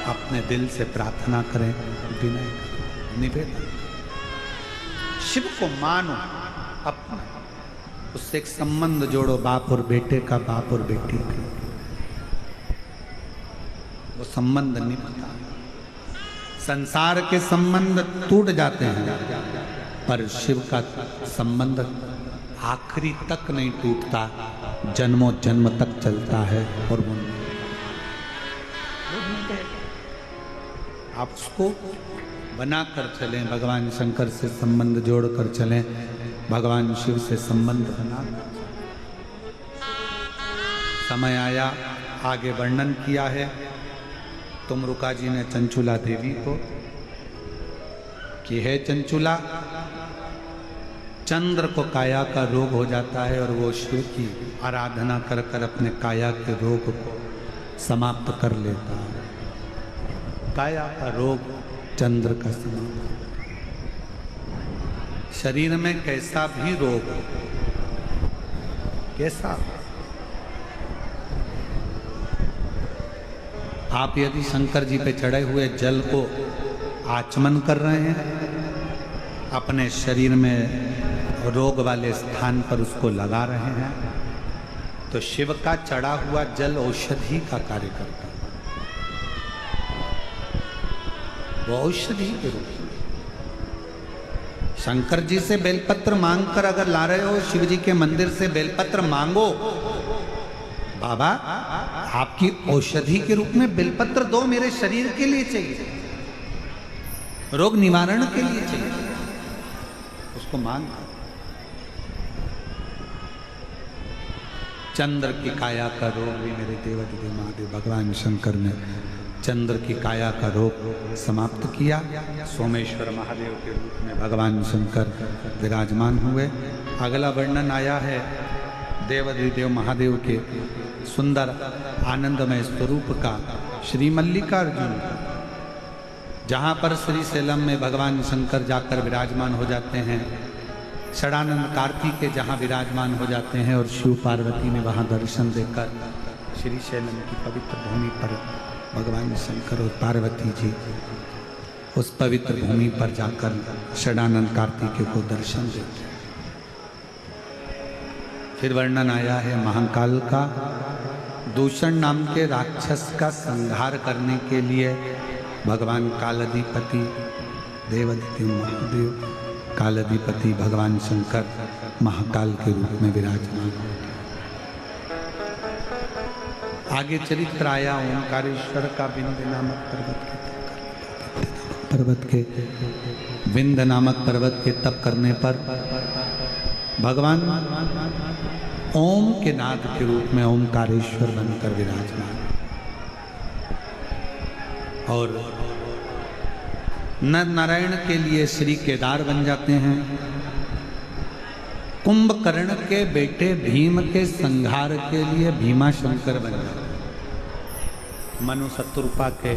अपने दिल से प्रार्थना करें, विनय करें, निवेदन। शिव को मानो अपना, उससे एक संबंध जोड़ो, बाप और बेटे का, बाप और बेटी का। वो संबंध निभता। संसार के संबंध टूट जाते हैं, पर शिव का संबंध आखिरी तक नहीं टूटता, जन्मों जन्म तक चलता है। और वो आप उसको बना कर चलें, भगवान शंकर से संबंध जोड़ कर चलें, भगवान शिव से संबंध बना। समय आया, आगे वर्णन किया है तुमरुका जी ने चंचुला देवी को कि है चंचुला, चंद्र को काया का रोग हो जाता है और वो शिव की आराधना कर कर अपने काया के रोग को समाप्त कर लेता है। काया का रोग चंद्र का समाप्त। शरीर में कैसा भी रोग हो, कैसा, आप यदि शंकर जी पे चढ़े हुए जल को आचमन कर रहे हैं, अपने शरीर में रोग वाले स्थान पर उसको लगा रहे हैं, तो शिव का चढ़ा हुआ जल औषधि का कार्य करता है। वो औषधि के रूप में शंकर जी से बेलपत्र मांगकर अगर ला रहे हो, शिव जी के मंदिर से बेलपत्र मांगो, बाबा आपकी औषधि के रूप में बेलपत्र दो, मेरे शरीर के लिए चाहिए, रोग निवारण के लिए चाहिए, उसको मांग। चंद्र की काया का रोग भी मेरे देवाधिदेव महादेव भगवान शंकर ने चंद्र की काया का रोग समाप्त किया। सोमेश्वर महादेव के रूप में भगवान शंकर विराजमान हुए। अगला वर्णन आया है देवाधिदेव महादेव के सुंदर आनंदमय स्वरूप का, श्री मल्लिकार्जुन, जहाँ पर श्री सैलम में भगवान शंकर जाकर विराजमान हो जाते हैं, षडानंद कार्तिकेय जहाँ विराजमान हो जाते हैं और शिव पार्वती ने वहाँ दर्शन देकर श्री शैलम की पवित्र भूमि पर भगवान शंकर और पार्वती जी उस पवित्र भूमि पर जाकर षडानंद कार्तिकेय को दर्शन देते हैं। फिर वर्णन आया है महाकाल का। दूषण नाम के राक्षस का संहार करने के लिए भगवान कालाधिपति देवाधिदेव महादेव, कालाधिपति भगवान शंकर महाकाल के रूप में विराजमान। आगे चरित्र आया ओंकारेश्वर का विंध्य नामक पर्वत के तप करने पर भगवान ओम के नाद के रूप में ओंकारेश्वर बनकर विराजमान, और नर नारायण के लिए श्री केदार बन जाते हैं। कुंभकर्ण के बेटे भीम के संहार के लिए भीमा शंकर बन जाते हैं। मनु शत्रुपा के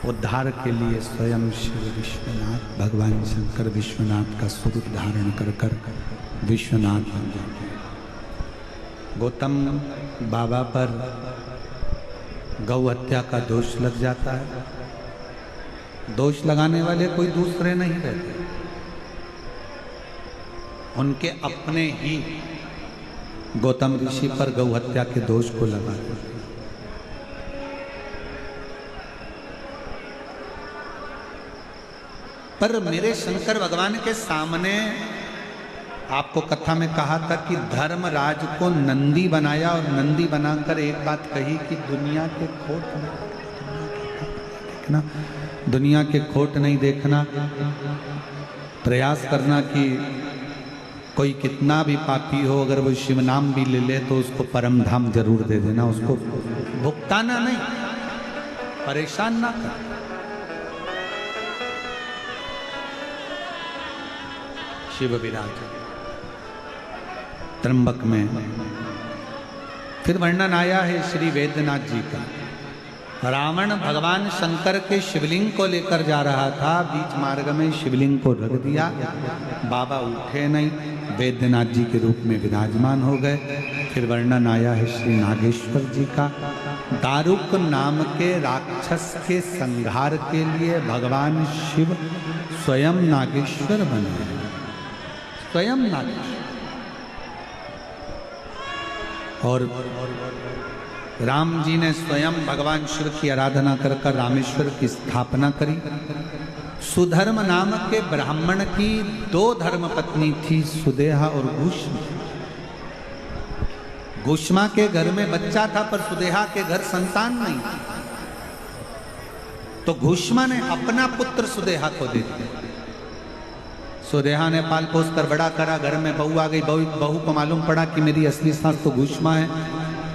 उद्धार के लिए स्वयं शिव विश्वनाथ भगवान शंकर विश्वनाथ का स्वरूप धारण कर कर विश्वनाथ बन जाते हैं। गौतम बाबा पर गौ हत्या का दोष लग जाता है। दोष लगाने वाले कोई दूसरे नहीं रहते, उनके अपने ही गौतम ऋषि पर गौ हत्या के दोष को लगाते। पर मेरे शंकर भगवान के सामने, आपको कथा में कहा था कि धर्मराज को नंदी बनाया और नंदी बनाकर एक बात कही कि दुनिया के खोट देखना, दुनिया के खोट नहीं देखना, प्रयास करना कि कोई कितना भी पापी हो, अगर वो शिव नाम भी ले ले तो उसको परम धाम जरूर दे देना, उसको भुगताना नहीं, परेशान ना कर। शिव विराज त्र्यंबक में। फिर वर्णन आया है श्री वैद्यनाथ जी का। रावण भगवान शंकर के शिवलिंग को लेकर जा रहा था, बीच मार्ग में शिवलिंग को रख दिया, बाबा उठे नहीं, वैद्यनाथ जी के रूप में विराजमान हो गए। फिर वर्णन आया है श्री नागेश्वर जी का। दारुक नाम के राक्षस के संहार के लिए भगवान शिव स्वयं नागेश्वर बने, स्वयं नागेश्वर। और राम जी ने स्वयं भगवान शिव की आराधना कर कर रामेश्वर की स्थापना करी। सुधर्म नाम के ब्राह्मण की 2 धर्म पत्नी थी, सुदेहा और घुष्मा। घुष्मा के घर में बच्चा था पर सुदेहा के घर संतान नहीं थी, तो घुष्मा ने अपना पुत्र सुदेहा को दे दिया। सुदेहा ने पाल पोस कर बड़ा करा, घर में बहू आ गई। बहू को मालूम पड़ा कि मेरी असली सास तो घुष्मा है,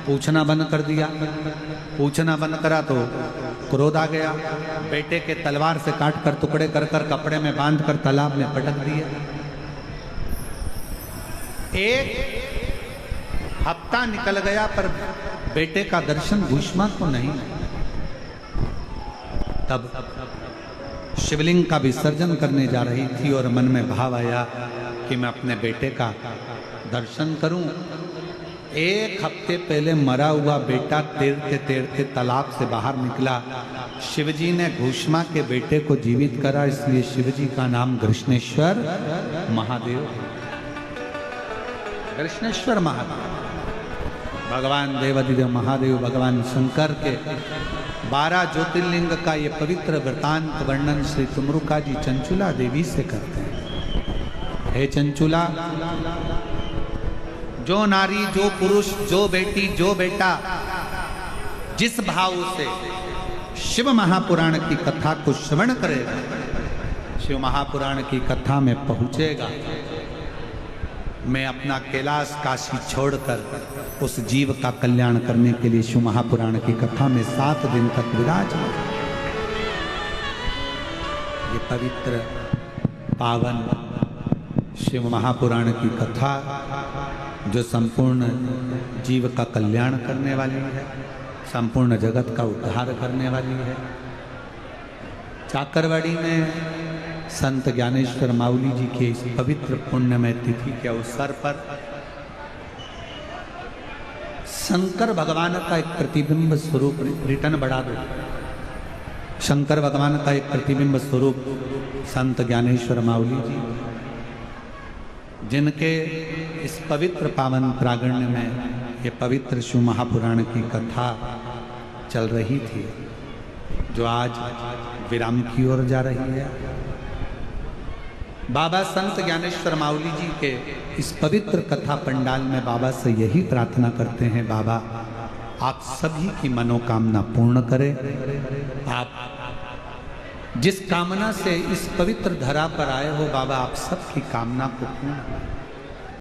पूछना बंद कर दिया। पूछना बंद करा तो क्रोध आ गया, बेटे के तलवार से काट कर टुकड़े कर कर कपड़े में बांध कर तालाब में पटक दिए। एक हफ्ता निकल गया पर बेटे का दर्शन घुष्मा को नहीं। तब शिवलिंग का विसर्जन करने जा रही थी और मन में भाव आया कि मैं अपने बेटे का दर्शन करूं। 1 हफ्ते पहले मरा हुआ बेटा तैरते तैरते तालाब से बाहर निकला। शिवजी ने घुष्मा के बेटे को जीवित करा, इसलिए शिवजी का नाम कृष्णेश्वर महादेव। कृष्णेश्वर महादेव भगवान देवादिदेव महादेव भगवान शंकर के 12 ज्योतिर्लिंग का ये पवित्र वृतांत वर्णन श्री तुमरुका जी चंचुला देवी से करते हैं। हे चंचुला, जो नारी, जो पुरुष, जो बेटी, जो बेटा जिस भाव से शिव महापुराण की कथा को श्रवण करेगा, शिव महापुराण की कथा में पहुंचेगा, मैं अपना कैलाश काशी छोड़कर उस जीव का कल्याण करने के लिए शिव महापुराण की कथा में 7 दिन तक विराजमान। ये पवित्र पावन शिव महापुराण की कथा जो संपूर्ण जीव का कल्याण करने वाली है, संपूर्ण जगत का उद्धार करने वाली है। चाकरवाड़ी में संत ज्ञानेश्वर माउली जी के इस पवित्र पुण्यमय तिथि के अवसर पर शंकर भगवान का एक प्रतिबिंब स्वरूप, रिटर्न बढ़ा दो, शंकर भगवान का एक प्रतिबिंब स्वरूप संत ज्ञानेश्वर माउली जी, जिनके इस पवित्र पावन प्रांगण में ये पवित्र शिव महापुराण की कथा चल रही थी, जो आज विराम की ओर जा रही है। बाबा संत ज्ञानेश्वर माउली जी के इस पवित्र कथा पंडाल में बाबा से यही प्रार्थना करते हैं, बाबा आप सभी की मनोकामना पूर्ण करें। आप जिस कामना से इस पवित्र धरा पर आए हो, बाबा आप सबकी कामना को पूर्ण करें।